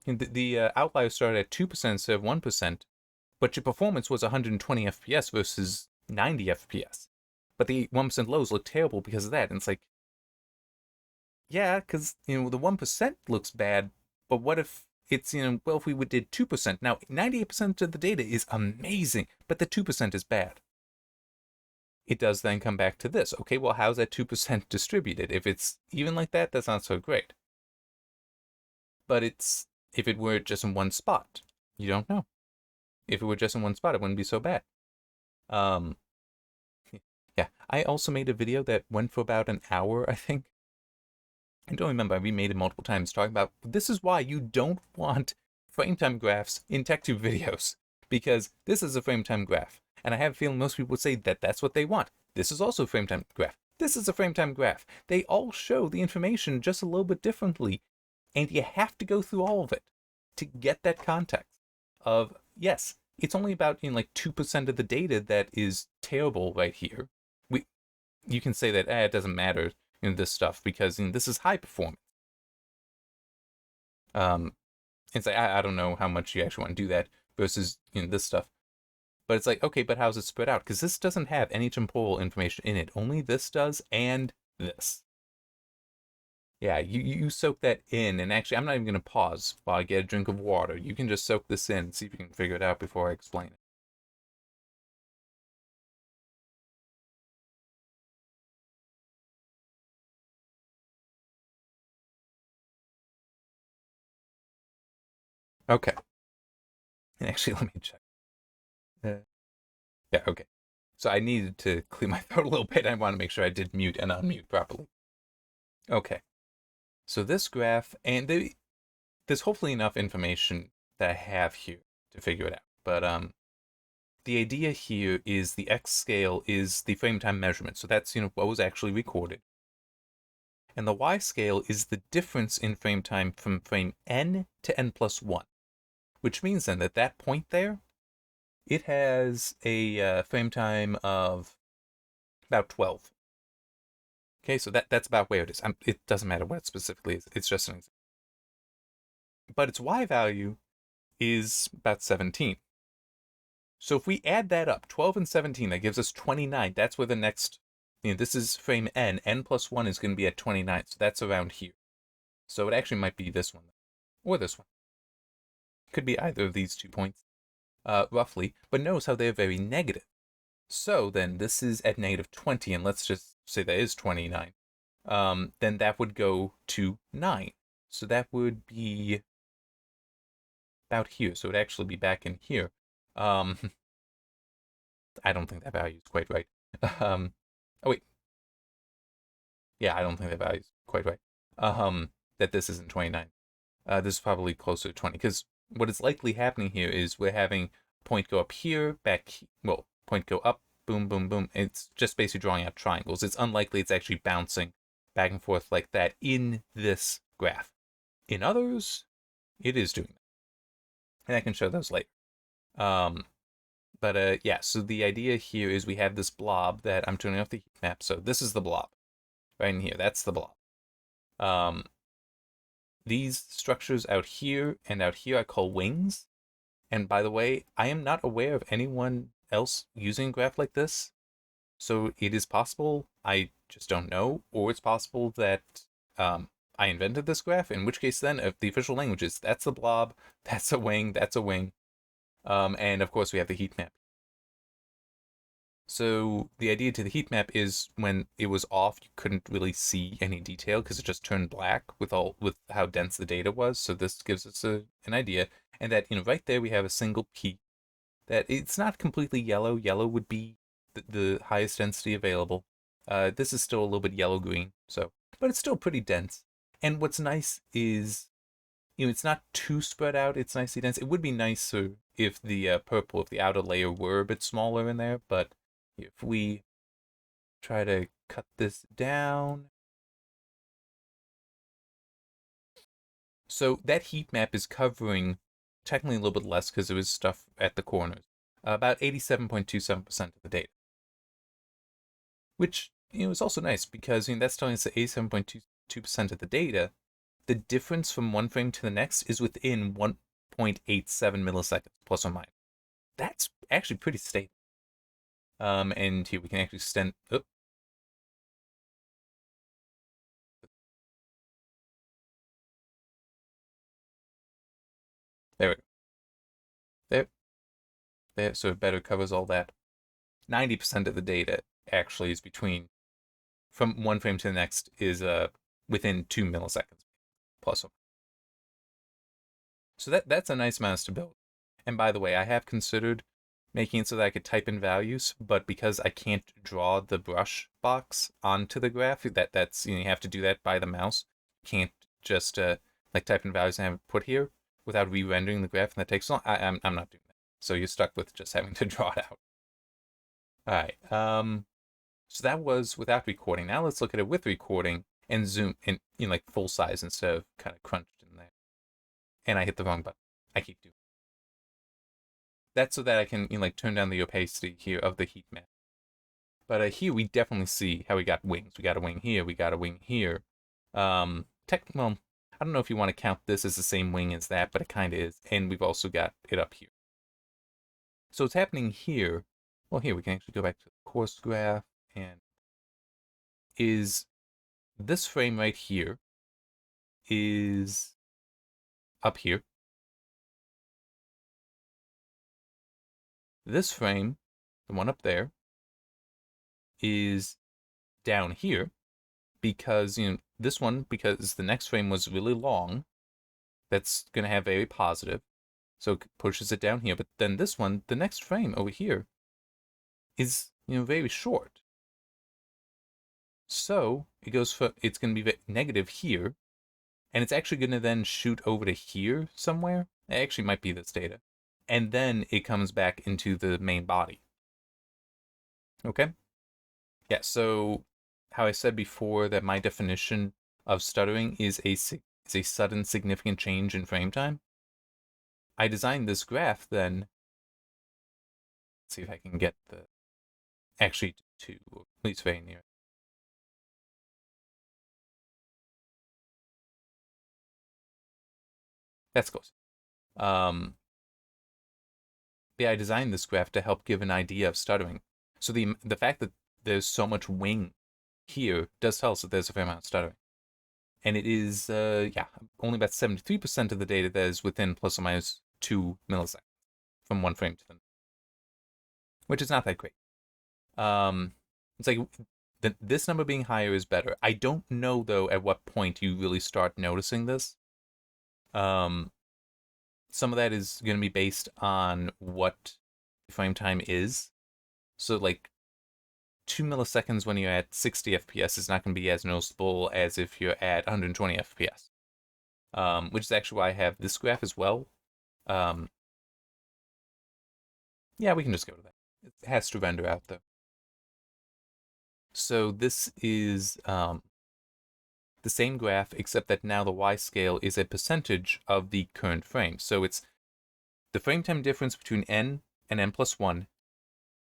A: The outliers started at 2% instead of 1%, but your performance was 120 FPS versus 90 FPS. But the 1% lows look terrible because of that. And it's like, yeah, because, the 1% looks bad, but what if it's, well, if we did 2%, now 98% of the data is amazing, but the 2% is bad. It does then come back to this. Okay, well, how's that 2% distributed? If it's even like that, that's not so great. But if it were just in one spot, you don't know. If it were just in one spot, it wouldn't be so bad. Yeah, I also made a video that went for about an hour, I think. I don't remember, we made it multiple times talking about this is why you don't want frame time graphs in TechTube videos, because this is a frame time graph. And I have a feeling most people would say that that's what they want. This is also a frame time graph. This is a frame time graph. They all show the information just a little bit differently, and you have to go through all of it to get that context of, yes, it's only about like 2% of the data that is terrible right here. You can say that it doesn't matter in this stuff because this is high performance. It's like I don't know how much you actually want to do that versus this stuff, but it's like, okay, but how's it spread out? Because this doesn't have any temporal information in it. Only this does, and this. Yeah, you soak that in, and actually, I'm not even going to pause while I get a drink of water. You can just soak this in and see if you can figure it out before I explain it. Okay. And actually, let me check. Yeah, okay. So I needed to clear my throat a little bit. I want to make sure I did mute and unmute properly. Okay. So this graph, and there's hopefully enough information that I have here to figure it out. But the idea here is the X scale is the frame time measurement. So that's, what was actually recorded. And the Y scale is the difference in frame time from frame N to N plus 1, which means then that that point there, it has a frame time of about 12. Okay, so that's about where it is. It doesn't matter what it specifically is. It's just an example. But its Y value is about 17. So if we add that up, 12 and 17, that gives us 29. That's where the next, this is frame N. N plus 1 is going to be at 29. So that's around here. So it actually might be this one, or this one. Could be either of these 2 points, roughly. But notice how they're very negative. So then this is at negative 20, and let's just say that is 29. Then that would go to 9. So that would be about here. So it would actually be back in here. I don't think that value is quite right. Oh wait. Yeah, I don't think that value is quite right. That this isn't 29. This is probably closer to 20, because what is likely happening here is we're having point go up here, point go up, boom, boom, boom. It's just basically drawing out triangles. It's unlikely it's actually bouncing back and forth like that in this graph. In others, it is doing that. And I can show those later. Yeah, so the idea here is we have this blob that I'm turning off the heat map. So this is the blob right in here. That's the blob. These structures out here and out here I call wings. And by the way, I am not aware of anyone else using a graph like this. So it is possible, I just don't know, or it's possible that I invented this graph, in which case then, if the official language is that's a blob, that's a wing, that's a wing. And of course we have the heat map. So the idea to the heat map is when it was off, you couldn't really see any detail because it just turned black with how dense the data was. So this gives us an idea, and that right there we have a single peak that it's not completely yellow. Yellow would be the highest density available. This is still a little bit yellow green, but it's still pretty dense. And what's nice is it's not too spread out. It's nicely dense. It would be nicer if the purple, if the outer layer were a bit smaller in there, but if we try to cut this down. So that heat map is covering technically a little bit less because there is stuff at the corners. About 87.27% of the data. Which, is also nice because that's telling us that 87.22% of the data, the difference from one frame to the next is within 1.87 milliseconds, plus or minus. That's actually pretty stable. And here we can actually extend. Oh. There we go. There. So it better covers all that. 90% of the data actually is from one frame to the next is within 2 milliseconds, plus or minus. So that's a nice amount of stability. And by the way, I have considered making it so that I could type in values, but because I can't draw the brush box onto the graph, that's you have to do that by the mouse. Can't just type in values and have it put here without re-rendering the graph, and that takes long. I'm not doing that. So you're stuck with just having to draw it out. All right. So that was without recording. Now let's look at it with recording and zoom in full size instead of kind of crunched in there. And I hit the wrong button. I keep doing. That's so that I can turn down the opacity here of the heat map. But here we definitely see how we got wings. We got a wing here. We got a wing here. Well, I don't know if you want to count this as the same wing as that, but it kind of is. And we've also got it up here. So what's happening here? Well, here we can actually go back to the course graph and is this frame right here is up here. This frame, the one up there, is down here because, this one, because the next frame was really long, that's going to have very positive. So it pushes it down here. But then this one, the next frame over here, is, very short. So it goes for, it's going to be negative here. And it's actually going to then shoot over to here somewhere. It actually might be this data. And then it comes back into the main body. Okay? Yeah, so how I said before that my definition of stuttering is a sudden significant change in frame time. I designed this graph then. Let's see if I can get the actually to at least very near. That's close. Yeah, I designed this graph to help give an idea of stuttering. So the fact that there's so much wing here does tell us that there's a fair amount of stuttering. And it is, only about 73% of the data that is within plus or minus 2 milliseconds from one frame to the next, which is not that great. It's like this number being higher is better. I don't know, though, at what point you really start noticing this. Some of that is going to be based on what frame time is. So, like, 2 milliseconds when you're at 60 FPS is not going to be as noticeable as if you're at 120 FPS. Which is actually why I have this graph as well. Yeah, we can just go to that. It has to render out, though. So this is the same graph, except that now the Y scale is a percentage of the current frame. So it's the frame time difference between n and n plus 1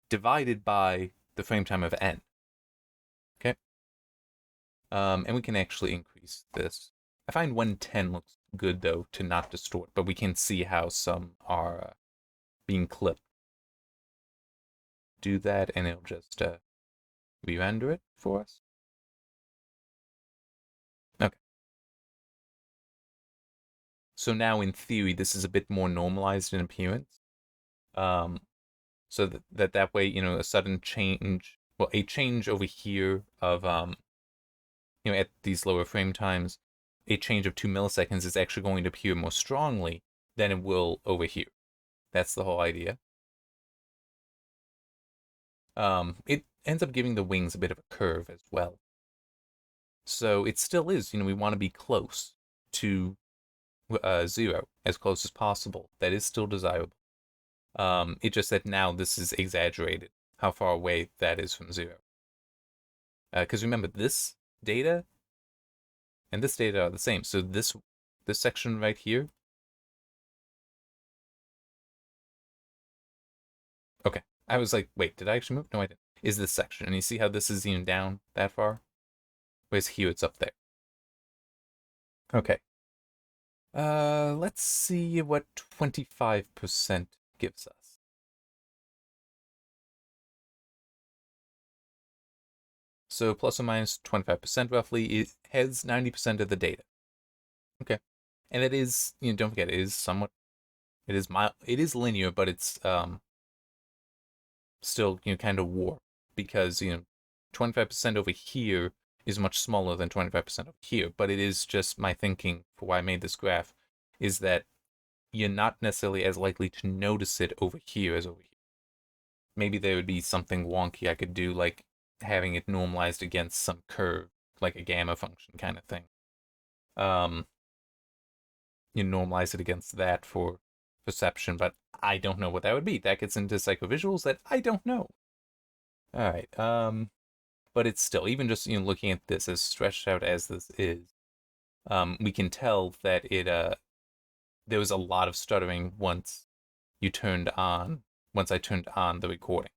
A: divided by the frame time of n. Okay? And we can actually increase this. I find 110 looks good, though, to not distort, but we can see how some are being clipped. Do that, and it'll just re-render it for us. Okay. So now, in theory, this is a bit more normalized in appearance. So that way, a sudden change, well, a change over here of, at these lower frame times, a change of 2 milliseconds is actually going to appear more strongly than it will over here. That's the whole idea. It ends up giving the wings a bit of a curve as well. So it still is, we want to be close to 0, as close as possible. That is still desirable. It's just that now this is exaggerated, how far away that is from 0. Because remember, this data and this data are the same. So this section right here. Okay. I was like, wait, did I actually move? No, I didn't. Is this section. And you see how this is even down that far? Whereas here it's up there. Okay. Let's see what 25% gives us. So plus or minus 25% roughly, it has 90% of the data. Okay. And it is, don't forget, it is somewhat, it is linear, but it's still, kind of warped because, 25% over here is much smaller than 25% over here. But it is just my thinking for why I made this graph is that you're not necessarily as likely to notice it over here as over here. Maybe there would be something wonky I could do, like having it normalized against some curve, like a gamma function kind of thing. You normalize it against that for perception, but I don't know what that would be. That gets into psychovisuals that I don't know. All right. But it's still, even just looking at this as stretched out as this is, we can tell that it there was a lot of stuttering once I turned on the recording.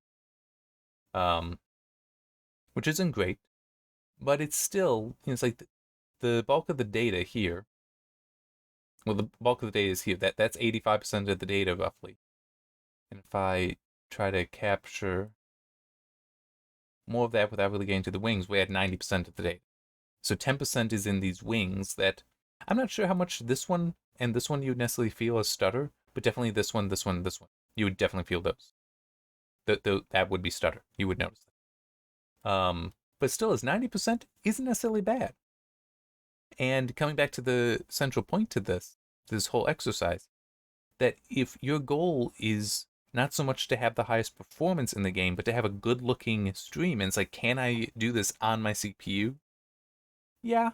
A: Which isn't great, but it's still, it's like the bulk of the data here. Well, the bulk of the data is here. That's 85% of the data roughly. And if I try to capture more of that without really getting to the wings, we're at 90% of the data. So 10% is in these wings that I'm not sure how much this one and this one you would necessarily feel a stutter, but definitely this one, this one, this one. You would definitely feel those. That would be stutter. You would notice that. But still, as 90% isn't necessarily bad. And coming back to the central point to this whole exercise, that if your goal is not so much to have the highest performance in the game, but to have a good looking stream, and it's like, can I do this on my CPU? Yeah,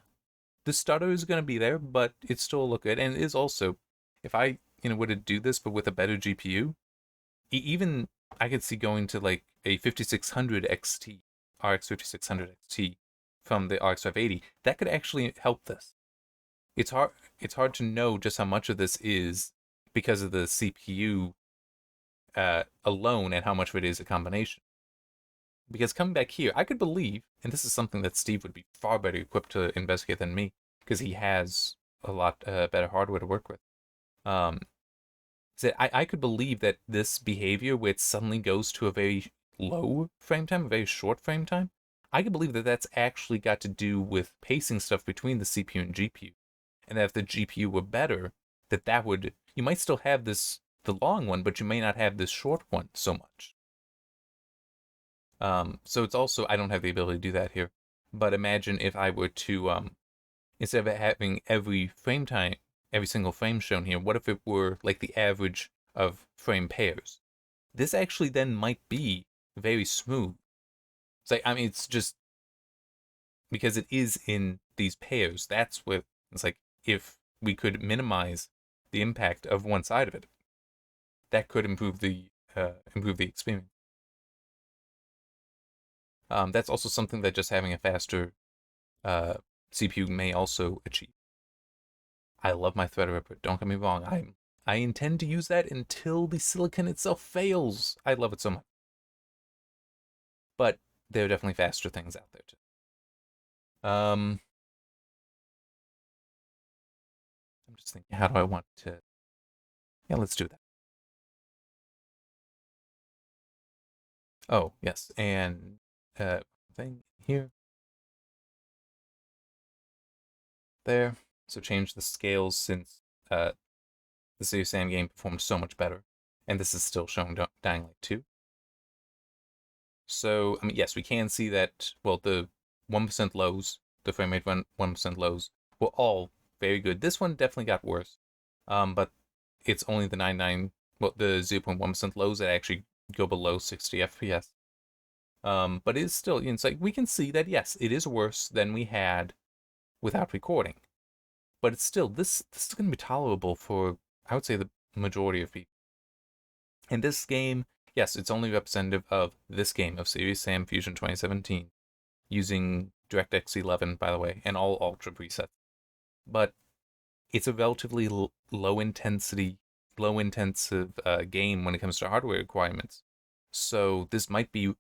A: the stutter is going to be there, but it still look good. And it is also, if I were to do this, but with a better GPU, even I could see going to like a 5600 XT, RX 5600 XT from the RX 580. That could actually help this. It's hard. It's hard to know just how much of this is because of the CPU alone and how much of it is a combination. Because coming back here, I could believe, and this is something that Steve would be far better equipped to investigate than me, because he has a lot better hardware to work with. Um, so I could believe that this behavior, where it suddenly goes to a very low frame time, a very short frame time, I could believe that that's actually got to do with pacing stuff between the CPU and GPU, and that if the GPU were better, that would, you might still have this the long one, but you may not have this short one so much. So it's also, I don't have the ability to do that here, but imagine if I were to instead of having every frame time, every single frame shown here, what if it were like the average of frame pairs? This actually then might be very smooth. It's like, I mean, it's just because it is in these pairs. That's what it's like. If we could minimize the impact of one side of it, that could improve the experience. That's also something that just having a faster uh, CPU may also achieve. I love my Threadripper. Don't get me wrong. I intend to use that until the silicon itself fails. I love it so much. But there are definitely faster things out there too. I'm just thinking, how do I want to? Yeah, let's do that. Oh yes, and thing here, there. So change the scales since the City of Sand game performed so much better, and this is still showing Dying Light 2. So, I mean, yes, we can see that, well, the 1% lows, the frame rate 1% lows, were all very good. This one definitely got worse. But it's only the 99, well, the 0.1% lows that actually go below 60 FPS. But it's still, it's like, we can see that, yes, it is worse than we had without recording. But it's still, this is going to be tolerable for, I would say, the majority of people. In this game, yes, it's only representative of this game, of Serious Sam Fusion 2017, using DirectX 11, by the way, and all Ultra presets. But it's a relatively low intensity, low intensive game when it comes to hardware requirements. So this might be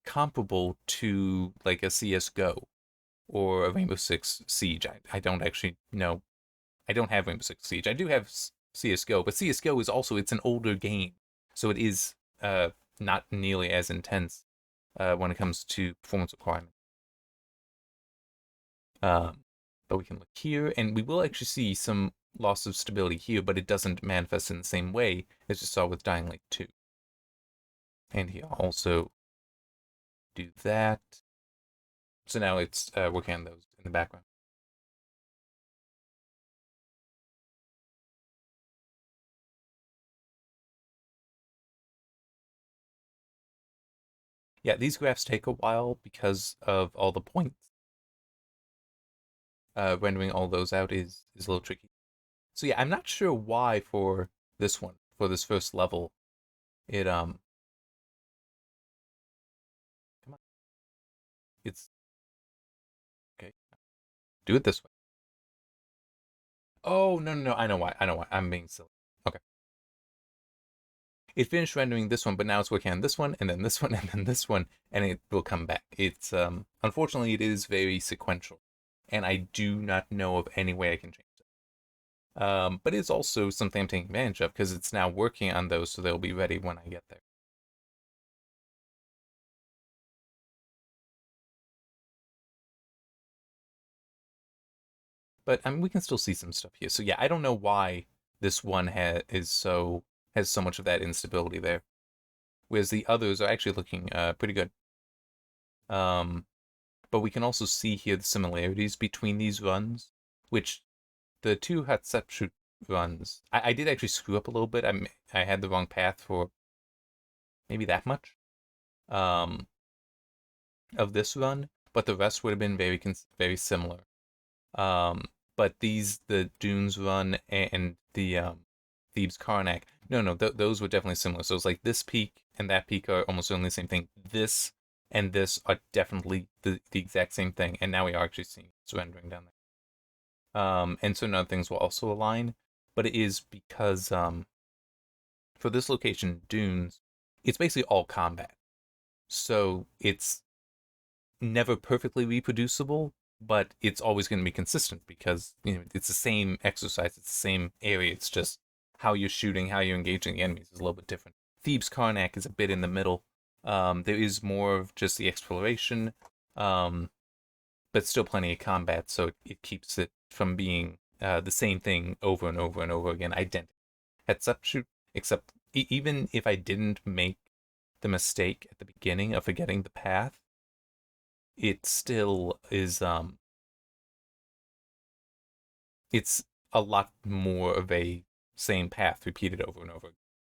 A: comparable to like a CS:GO or a Rainbow Six Siege. I don't actually know. I don't have Rainbow Six Siege. I do have CS:GO, but CS:GO is also, it's an older game, so it is not nearly as intense when it comes to performance requirements. But we can look here, and we will actually see some loss of stability here, but it doesn't manifest in the same way as you saw with Dying Light 2. And here also do that. So now it's working on those in the background. Yeah, these graphs take a while because of all the points. Rendering all those out is a little tricky. So yeah, I'm not sure why for this one, for this first level, it come on, it's okay. Do it this way. Oh no no no! I know why. I know why. I'm being silly. Okay. It finished rendering this one, but now it's working on this one, and then this one, and then this one, and it will come back. It's unfortunately it is very sequential, and I do not know of any way I can change it. But it's also something I'm taking advantage of because it's now working on those, so they'll be ready when I get there. But I mean, we can still see some stuff here. So yeah, I don't know why this one has so much of that instability there, whereas the others are actually looking pretty good. Um, but we can also see here the similarities between these runs, which the two Hatshepsut runs, I did actually screw up a little bit. I had the wrong path for maybe that much of this run, but the rest would have been very similar. But the Dunes run and the Thebes Karnak, no, those were definitely similar. So it's like this peak and that peak are almost only the same thing. This and this are definitely the exact same thing, and now we are actually seeing it's rendering down there. And certain other things will also align, but it is because for this location, Dunes, it's basically all combat. So it's never perfectly reproducible, but it's always going to be consistent because it's the same exercise, it's the same area. It's just how you're shooting, how you're engaging the enemies is a little bit different. Thebes Karnak is a bit in the middle. There is more of just the exploration, but still plenty of combat, so it keeps it from being the same thing over and over and over again, identical. Hatshepsut, except even if I didn't make the mistake at the beginning of forgetting the path, it still is it's a lot more of a same path repeated over and over.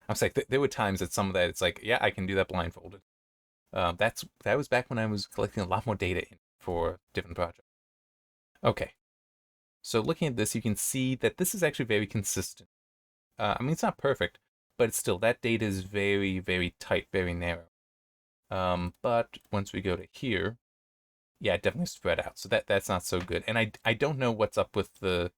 A: I was like, there were times that some of that it's like, yeah, I can do that blindfolded. That was back when I was collecting a lot more data in for different projects. Okay, so looking at this, you can see that this is actually very consistent. I mean, it's not perfect, but it's still that data is very, very tight, very narrow. But once we go to here, yeah, it definitely spread out. So that's not so good. And I don't know what's up with the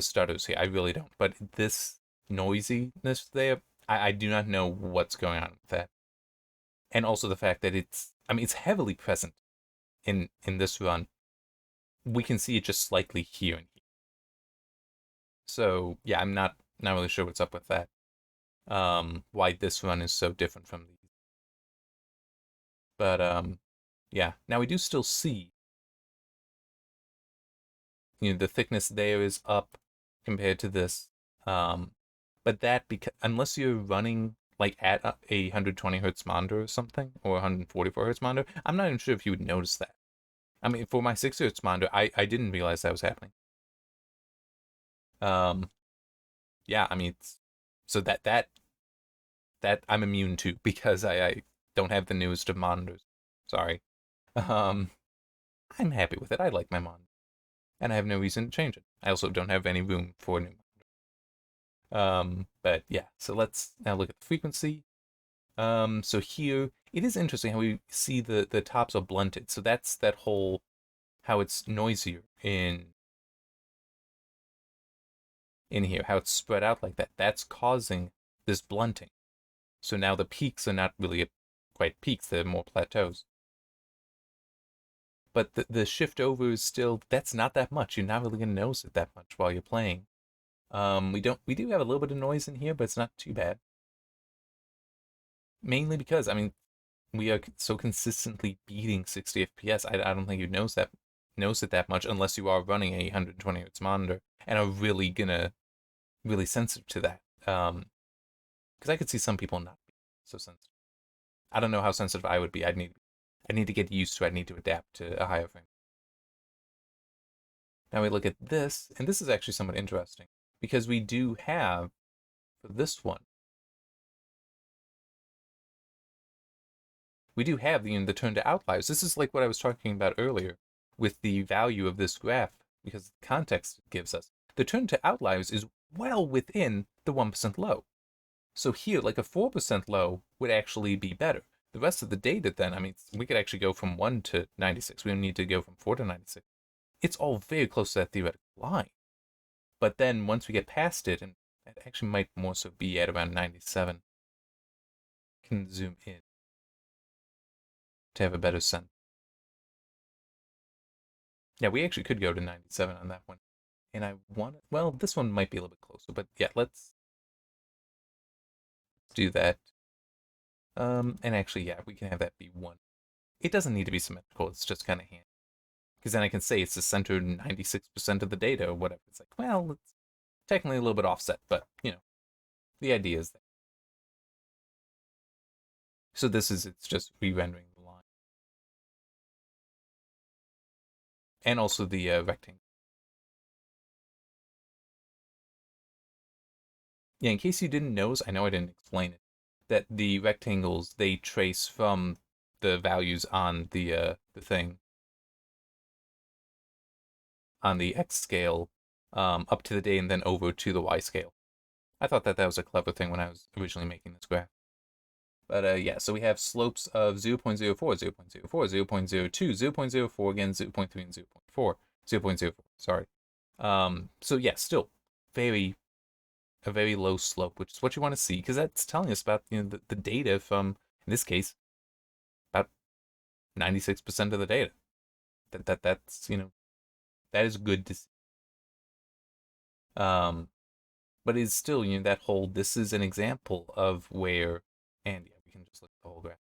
A: stutters here. I really don't. But this noisiness there, I do not know what's going on with that. And also the fact that it's heavily present in this run. We can see it just slightly here and here. So yeah, I'm not really sure what's up with that. Why this run is so different from these. But yeah. Now we do still see the thickness there is up compared to this. But that because unless you're running like at a 120 hertz monitor or something, or 144 hertz monitor, I'm not even sure if you would notice that. I mean, for my 60 hertz monitor, I didn't realize that was happening. Um, yeah, I mean, so that I'm immune to because I don't have the newest of monitors. Sorry. Um, I'm happy with it. I like my monitor, and I have no reason to change it. I also don't have any room for a new. But yeah, so let's now look at the frequency. So here it is interesting how we see the tops are blunted. So that's that whole how it's noisier in here, how it's spread out like that. That's causing this blunting. So now the peaks are not really quite peaks; they're more plateaus. But the shift over is still that's not that much. You're not really gonna notice it that much while you're playing. We do have a little bit of noise in here, but it's not too bad. Mainly because I mean we are so consistently beating 60 FPS. I don't think you knows it that much unless you are running a 120 hertz monitor and are really sensitive to that. Because I could see some people not be so sensitive. I don't know how sensitive I would be. I need to get used to it. I need to adapt to a higher frame. Now we look at this, and this is actually somewhat interesting because we do have for this one, we do have the turn to outliers. This is like what I was talking about earlier with the value of this graph because the context it gives us. The turn to outliers is well within the 1% low. So here, like a 4% low would actually be better. The rest of the data then, I mean, we could actually go from 1 to 96. We don't need to go from 4 to 96. It's all very close to that theoretical line. But then once we get past it, and it actually might more so be at around 97, I can zoom in to have a better sense. Yeah, we actually could go to 97 on that one. And I want well, this one might be a little bit closer, but yeah, let's do that. And actually, yeah, we can have that be 1. It doesn't need to be symmetrical, it's just kind of handy. Because then I can say it's the center 96% of the data or whatever. It's like, well, it's technically a little bit offset, but, the idea is there. So it's just re-rendering the line. And also the rectangle. Yeah, in case you didn't notice, I know I didn't explain it, that the rectangles, they trace from the values on the thing, on the X scale, up to the day and then over to the Y scale. I thought that was a clever thing when I was originally making this graph. But yeah, so we have slopes of 0.04, 0.04, 0.02, 0.04, again, 0.3, and 0.4, 0.04, sorry. So yeah, still a very low slope, which is what you want to see, because that's telling us about the data from, in this case, about 96% of the data. That's that is good to see. But it's still, that whole, this is an example of where, and yeah, we can just look at the whole graph,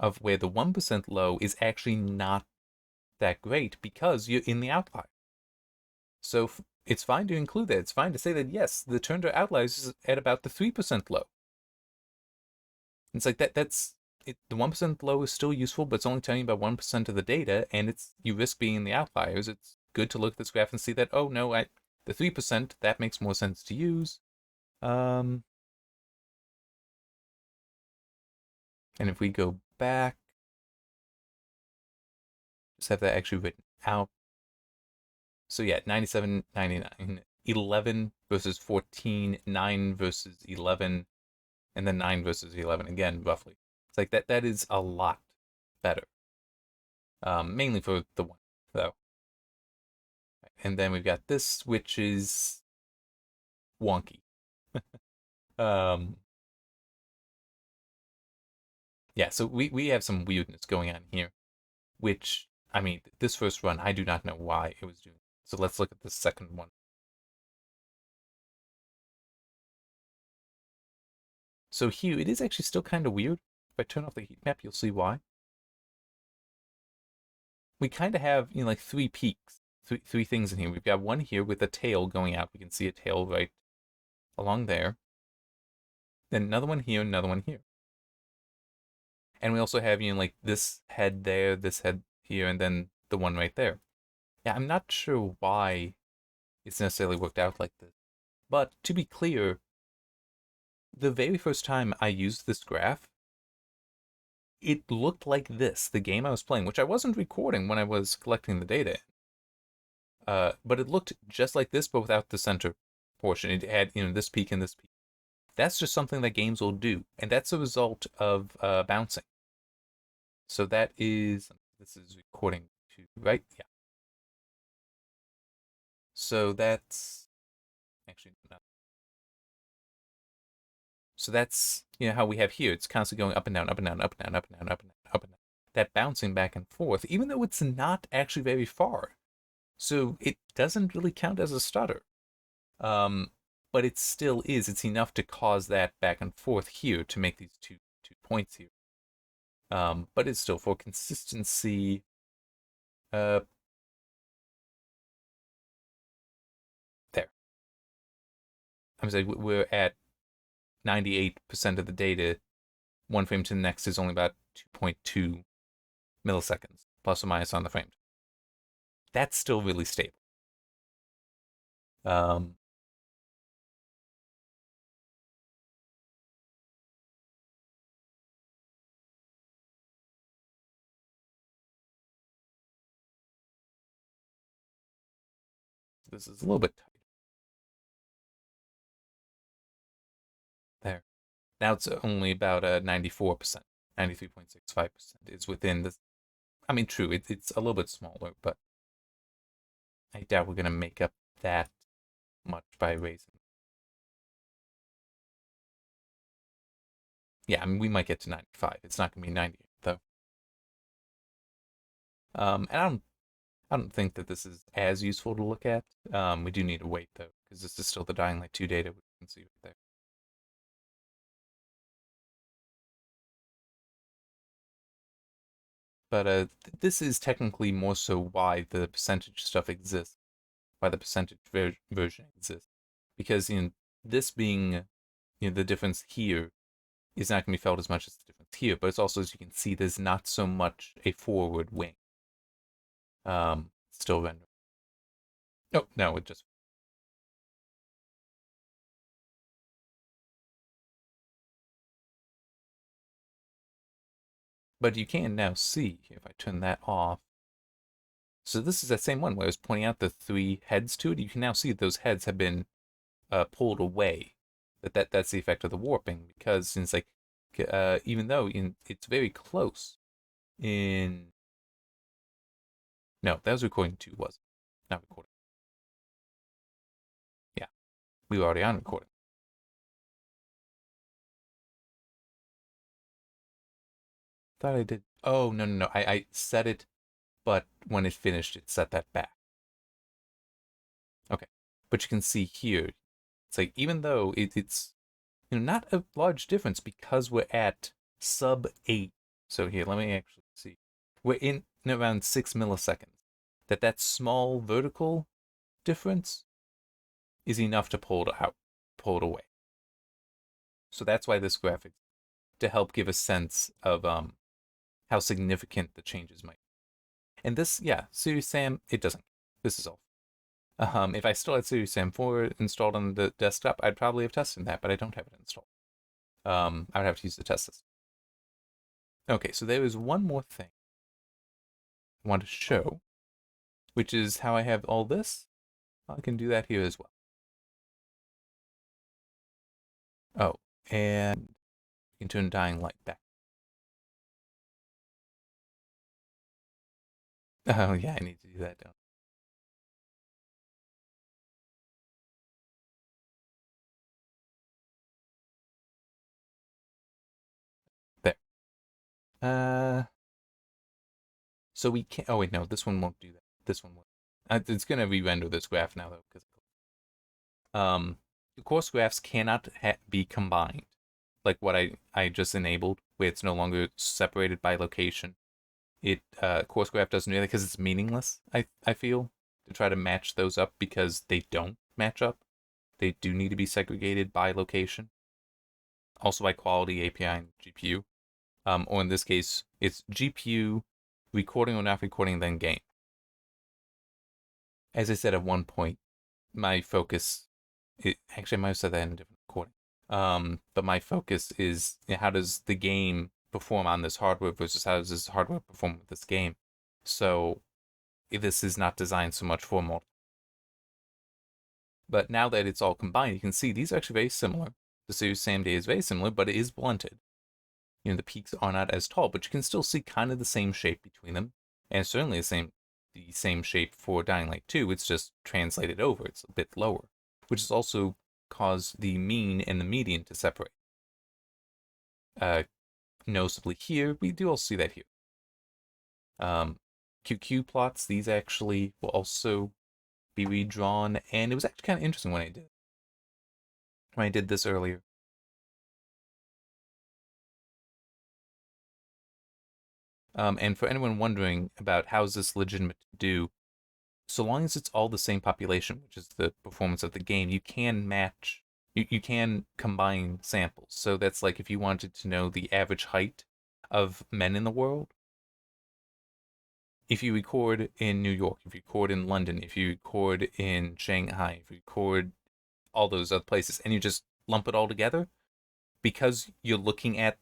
A: of where the 1% low is actually not that great because you're in the outlier. So it's fine to include that. It's fine to say that, yes, the turned outlier is at about the 3% low. It's like that's it, the 1% low is still useful, but it's only telling you about 1% of the data, and you risk being in the outliers. It's good to look at this graph and see that, oh no, the 3%, that makes more sense to use. And if we go back, just have that actually written out. So yeah, 97, 99, 11 versus 14, 9 versus 11, and then 9 versus 11 again, roughly. It's like that is a lot better. Mainly for the one, though. And then we've got this, which is wonky. um, yeah, so we have some weirdness going on here, which, I mean, this first run, I do not know why it was doing. So let's look at the second one. So here, it is actually still kind of weird. If I turn off the heat map, you'll see why. We kind of have, like three peaks, three things in here. We've got one here with a tail going out. We can see a tail right along there. Then another one here, another one here. And we also have, like this head there, this head here, and then the one right there. Yeah, I'm not sure why it's necessarily worked out like this. But to be clear, the very first time I used this graph, it looked like this, the game I was playing, which I wasn't recording when I was collecting the data. But it looked just like this, but without the center portion. It had, this peak and this peak. That's just something that games will do, and that's a result of bouncing. So this is recording to, right? Yeah. So that's, actually, no. So that's, how we have here. It's constantly going up and down, up and down, up and down, up and down, up and down, up and down. That bouncing back and forth, even though it's not actually very far. So it doesn't really count as a stutter. But it still is. It's enough to cause that back and forth here to make these two points here. But it's still, for consistency, there. I'm saying we're at 98% of the data. One frame to the next is only about 2.2 milliseconds, plus or minus on the frame. That's still really stable. This is a little bit tight. There. Now it's only about 94%, 93.65% is within this. I mean, true, it's a little bit smaller, but I doubt we're going to make up that much by raising. Yeah, I mean, we might get to 95. It's not going to be 98, though. And I don't think that this is as useful to look at. We do need to wait, though, because this is still the Dying Light 2 data we can see right there. But this is technically more so why the percentage stuff exists, why the percentage version exists. Because this being the difference here is not going to be felt as much as the difference here, but it's also, as you can see, there's not so much a forward wing. Still render. Oh, no, it just. But you can now see, if I turn that off, so this is that same one where I was pointing out the 3 heads to it. You can now see those heads have been pulled away. That's the effect of the warping, because it's like, even though it's very close in. No, that was recording 2, was it? Not recording. Yeah, we were already on recording. Thought I did. Oh, no, no, no. I set it, but when it finished, it set that back. Okay. But you can see here, it's like, even though it's not a large difference because we're at sub 8. So here, let me actually see. We're in around 6 milliseconds. That small vertical difference is enough to pull it away. So that's why this graphic, to help give a sense of how significant the changes might be. And this, yeah, Serious Sam, it doesn't. This is all. If I still had Serious Sam 4 installed on the desktop, I'd probably have tested that, but I don't have it installed. I would have to use the test system. Okay, so there is one more thing I want to show, which is how I have all this. I can do that here as well. Oh, and you can turn dying light back. Oh yeah, I need to do that, don't I? There. So we can't. Oh wait, no, this one won't do that. This one won't. It's gonna re-render this graph now though, because the coarse graphs cannot be combined, like what I just enabled, where it's no longer separated by location. It coarse graph doesn't do that because it's meaningless. I feel, to try to match those up, because they don't match up. They do need to be segregated by location, also by quality, API, and GPU. Or in this case, it's GPU, recording or not recording, then game. As I said at one point, my focus, actually I might have said that in a different recording. But my focus is, how does the game perform on this hardware versus how does this hardware perform with this game. So this is not designed so much for multiple. But now that it's all combined, you can see these are actually very similar. The Serious Sam Day is very similar, but it is blunted. The peaks are not as tall, but you can still see kind of the same shape between them, and certainly the same shape for Dying Light 2. It's just translated over. It's a bit lower, which has also caused the mean and the median to separate. Noticeably here, we do also see that here. QQ plots, these actually will also be redrawn, and it was actually kind of interesting when I did this earlier. And for anyone wondering about how is this legitimate to do, so long as it's all the same population, which is the performance of the game, you can match, you can combine samples. So that's like if you wanted to know the average height of men in the world, if you record in New York, if you record in London, if you record in Shanghai, if you record all those other places, and you just lump it all together, because you're looking at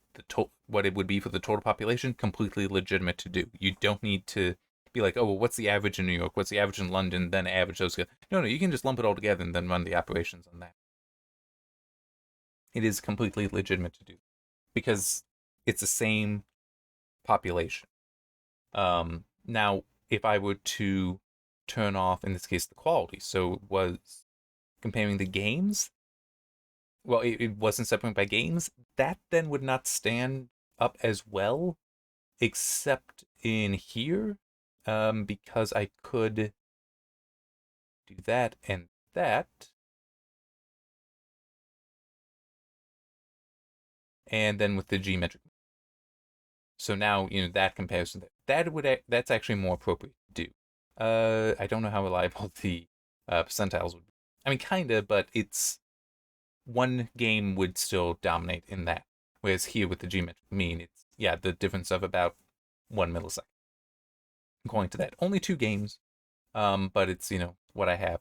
A: what it would be for the total population, completely legitimate to do. You don't need to be like, oh, well, what's the average in New York? What's the average in London? Then average those together. No, you can just lump it all together and then run the operations on that. It is completely legitimate to do because it's the same population. Now, if I were to turn off, in this case, the quality, so it was comparing the games, well, it wasn't separated by games, that then would not stand up as well, except in here, because I could do that and that, and then with the geometric. So now, that comparison, that's actually more appropriate to do. I don't know how reliable the percentiles would be. I mean, kinda, but it's one game would still dominate in that. Whereas here with the geometric mean, it's, yeah, the difference of about 1 millisecond. According to that, only 2 games, but it's, what I have.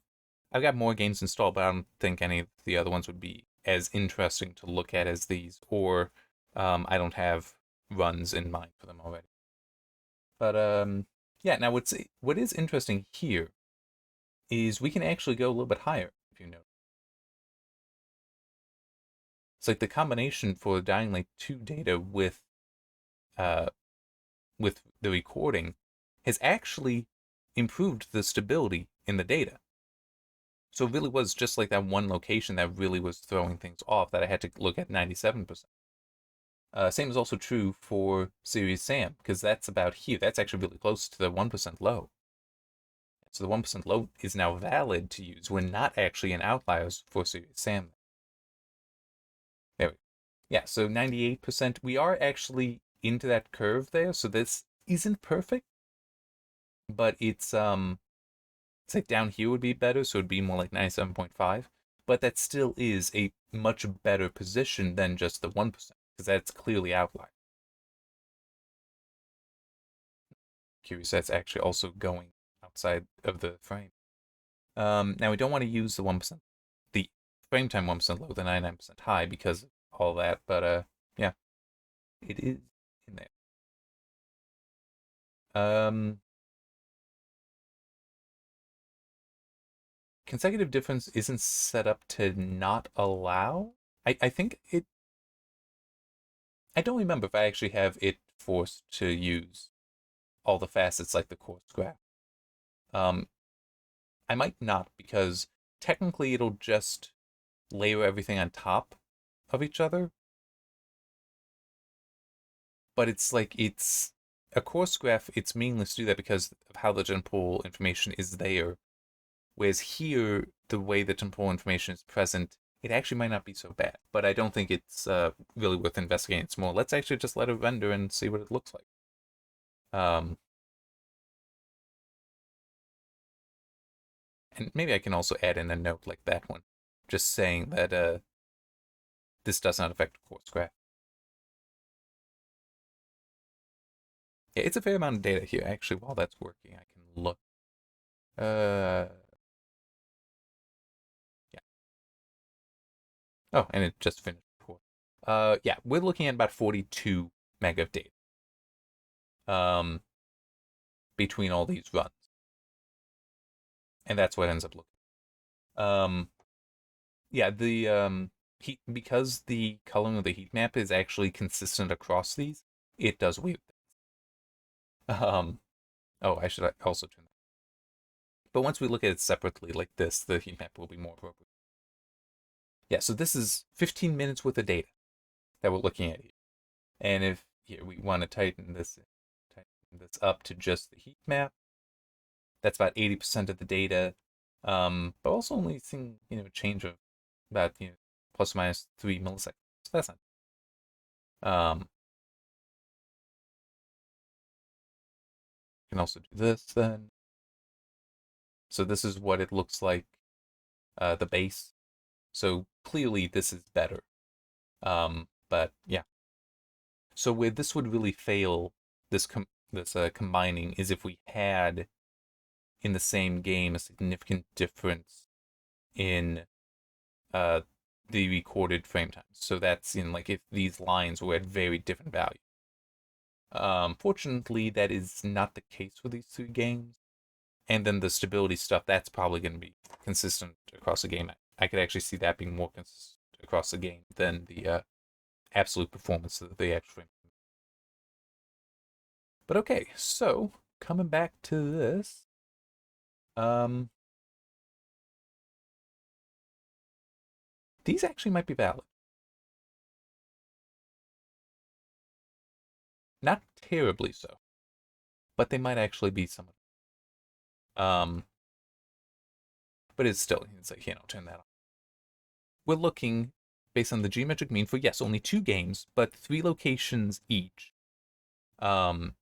A: I've got more games installed, but I don't think any of the other ones would be as interesting to look at as these, or I don't have runs in mind for them already. But yeah. Now what is interesting here is we can actually go a little bit higher, if you know. It's like the combination for Dying Light 2 data uh with the recording has actually improved the stability in the data. So it really was just like that one location that really was throwing things off that I had to look at 97%. Same is also true for Series Sam, because that's about here. That's actually really close to the 1% low. So the 1% low is now valid to use when not actually in outliers for Series Sam. There we go. Yeah, so 98%. We are actually into that curve there, so this isn't perfect, but it's like down here would be better, so it'd be more like 97.5. But that still is a much better position than just the 1%, because that's clearly outlier. Curious, that's actually also going outside of the frame. Now we don't want to use the 1%, the frame time 1% low, the 99% high, because of all that, but yeah, it is in there. Consecutive difference isn't set up to not allow. I think it. I don't remember if I actually have it forced to use all the facets like the coarse graph. Um, I might not, because technically it'll just layer everything on top of each other. But it's a coarse graph. It's meaningless to do that because of how the temporal information is there. Whereas here, the way the temporal information is present, it actually might not be so bad. But I don't think it's really worth investigating. It's more, let's actually just let it render and see what it looks like. And maybe I can also add in a note like that one, just saying that this does not affect coarse graph. Yeah, it's a fair amount of data here. Actually, while that's working, I can look. Yeah. Oh, and it just finished before. Yeah, we're looking at about 42 meg of data. Um, between all these runs, and that's what ends up looking. Yeah, the heat, because the coloring of the heat map is actually consistent across these, it does weird things. Oh, I should also turn that. But once we look at it separately like this, the heat map will be more appropriate. Yeah, so this is 15 minutes worth of data that we're looking at here. And if here we want to tighten this up to just the heat map, that's about 80% of the data. But also only seeing, change of about, plus or minus 3 milliseconds. So that's not. Can also do this then. So this is what it looks like, the base. So clearly this is better. But yeah. So where this would really fail, this combining, is if we had in the same game a significant difference in uh the recorded frame times. So that's in, like, if these lines were at very different values. Fortunately, that is not the case with these 3 games. And then the stability stuff, that's probably going to be consistent across the game. I could actually see that being more consistent across the game than the absolute performance of the actual frame. But okay, so coming back to this, these actually might be valid. Not terribly so, but they might actually be some. Um, but it's still, it's like, turn that on. We're looking based on the geometric mean for, yes, only 2 games, but 3 locations each. You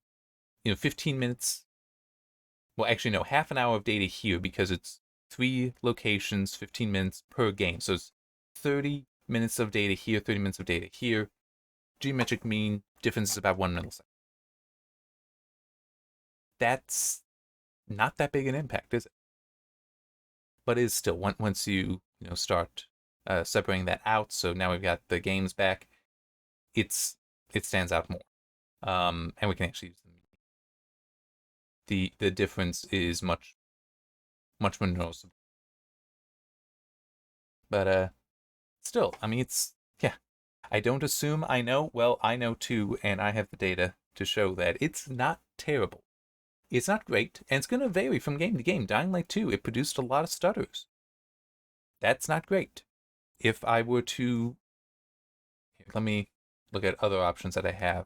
A: know, 15 minutes. Well, actually, no, half an hour of data here because it's 3 locations, 15 minutes per game. So it's 30 minutes of data here, 30 minutes of data here. Geometric mean difference is about 1 millisecond. That's not that big an impact, is it? But it is still once you start separating that out. So now we've got the games back. It stands out more, and we can actually use them. The difference is much more noticeable. But still, I mean, it's yeah. I don't assume I know. Well, I know too, and I have the data to show that it's not terrible. It's not great, and it's going to vary from game to game. Dying Light 2, it produced a lot of stutters. That's not great. If I were to, let me look at other options that I have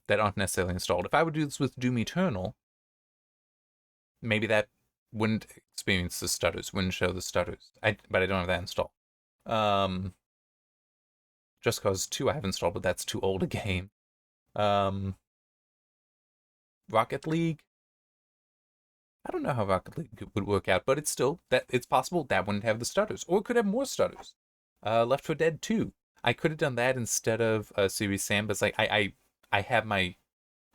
A: that aren't necessarily installed. If I would do this with Doom Eternal, maybe that wouldn't experience the stutters, wouldn't show the stutters. But I don't have that installed. Just Cause 2 I have installed, but that's too old a game. Rocket League, I don't know how Rocket League would work out, but it's possible that wouldn't have the stutters, or it could have more stutters. Left 4 Dead 2, I could have done that instead of Series Sam, but it's like I have my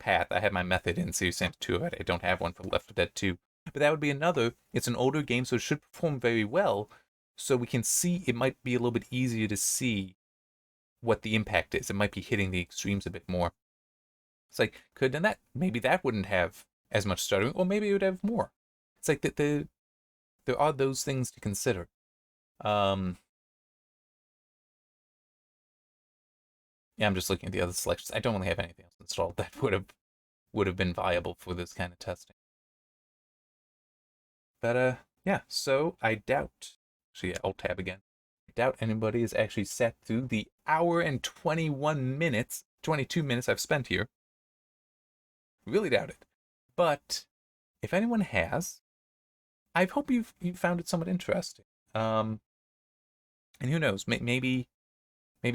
A: path, I have my method in Series Sam 2 already. I don't have one for Left 4 Dead 2, but that would be another. It's an older game, so it should perform very well. So we can see it might be a little bit easier to see what the impact is. It might be hitting the extremes a bit more. It's like, could have done that. Maybe that wouldn't have as much stuttering, or maybe it would have more. It's like that there are those things to consider. Yeah, I'm just looking at the other selections. I don't really have anything else installed that would have been viable for this kind of testing. But yeah, so I doubt. Actually, yeah, Alt Tab again. I doubt anybody has actually sat through the hour and 21 minutes, 22 minutes I've spent here. Really doubt it. But if anyone has, I hope you've found it somewhat interesting. And who knows, maybe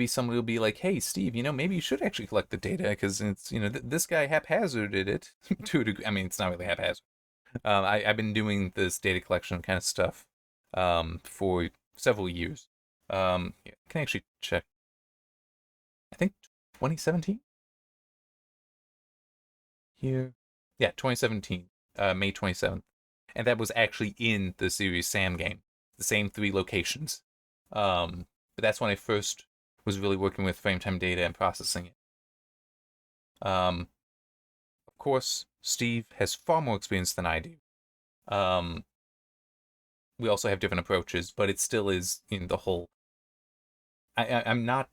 A: somebody will be like, hey, Steve, maybe you should actually collect the data because it's, this guy haphazarded it to a degree. I mean, it's not really haphazard. I've been doing this data collection kind of stuff for several years. I can actually check. I think 2017 here. Yeah, 2017, May 27th. And that was actually in the Series Sam game, the same 3 locations. But that's when I first was really working with frame time data and processing it. Of course, Steve has far more experience than I do. We also have different approaches, but it still is in the whole. I'm not,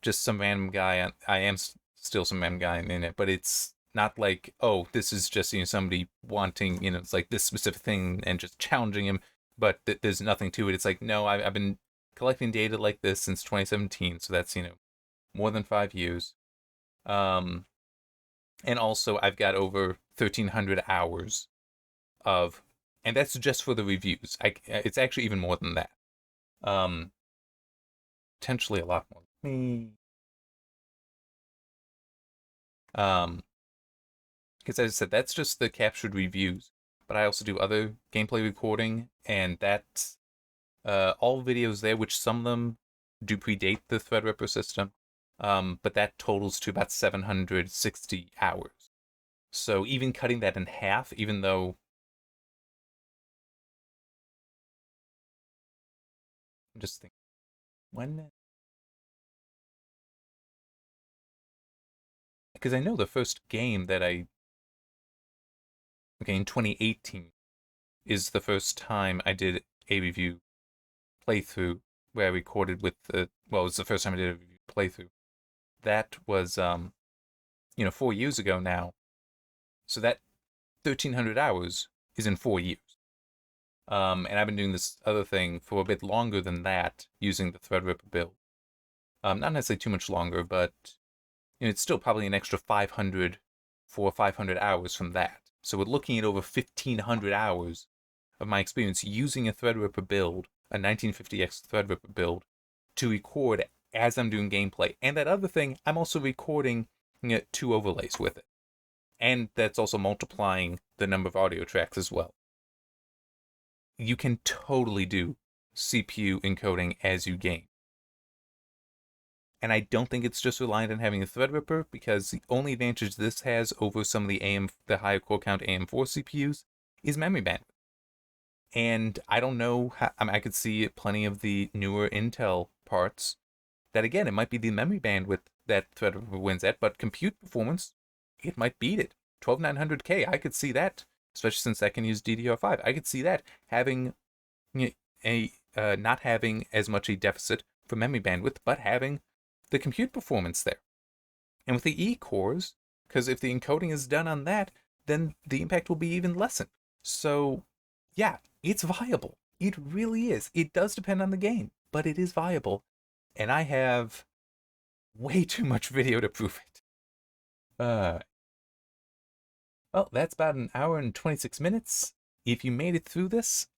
A: just some random guy. I am still some random guy in it, but it's not like, oh, this is just somebody wanting, it's like this specific thing and just challenging him, but there's nothing to it. It's like, no, I've been collecting data like this since 2017, so that's more than 5 years. And also I've got over 1,300 hours of, and that's just for the reviews. It's actually even more than that. Potentially a lot more. Because as I said, that's just the captured reviews. But I also do other gameplay recording, and that's all videos there, which some of them do predate the Threadripper system. But that totals to about 760 hours. So even cutting that in half, even though I'm just thinking, when? Because I know the first game that okay, in 2018 is the first time I did a review playthrough where I recorded with well, it was the first time I did a review playthrough. That was 4 years ago now. So that 1,300 hours is in 4 years. And I've been doing this other thing for a bit longer than that using the Threadripper build. Not necessarily too much longer, but it's still probably an extra 500 hours from that. So we're looking at over 1,500 hours of my experience using a Threadripper build, a 1950X Threadripper build, to record as I'm doing gameplay. And that other thing, I'm also recording get 2 overlays with it. And that's also multiplying the number of audio tracks as well. You can totally do CPU encoding as you gain. And I don't think it's just reliant on having a Threadripper, because the only advantage this has over some of the higher core count AM4 CPUs is memory bandwidth. And I don't know how, I mean, I could see plenty of the newer Intel parts that, again, it might be the memory bandwidth that Threadripper wins at, but compute performance, it might beat it. 12900K, I could see that, especially since I can use DDR5. I could see that having not having as much a deficit for memory bandwidth, but having the compute performance there. And with the E cores, because if the encoding is done on that, then the impact will be even lessened. So, yeah, it's viable. It really is. It does depend on the game, but it is viable. And I have way too much video to prove it. Well, that's about an hour and 26 minutes. If you made it through this,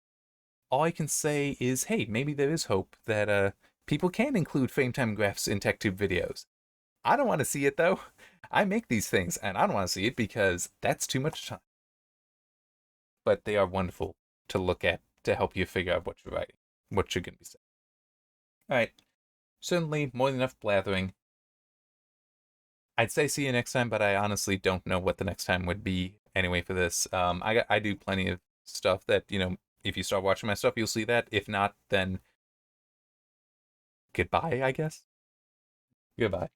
A: all I can say is, hey, maybe there is hope that people can include frame time graphs in TechTube videos. I don't want to see it, though. I make these things, and I don't want to see it because that's too much time. But they are wonderful to look at to help you figure out what you're writing, what you're going to be saying. All right. Certainly more than enough blathering. I'd say see you next time, but I honestly don't know what the next time would be anyway for this. I do plenty of stuff that, if you start watching my stuff, you'll see that. If not, then goodbye, I guess. Goodbye.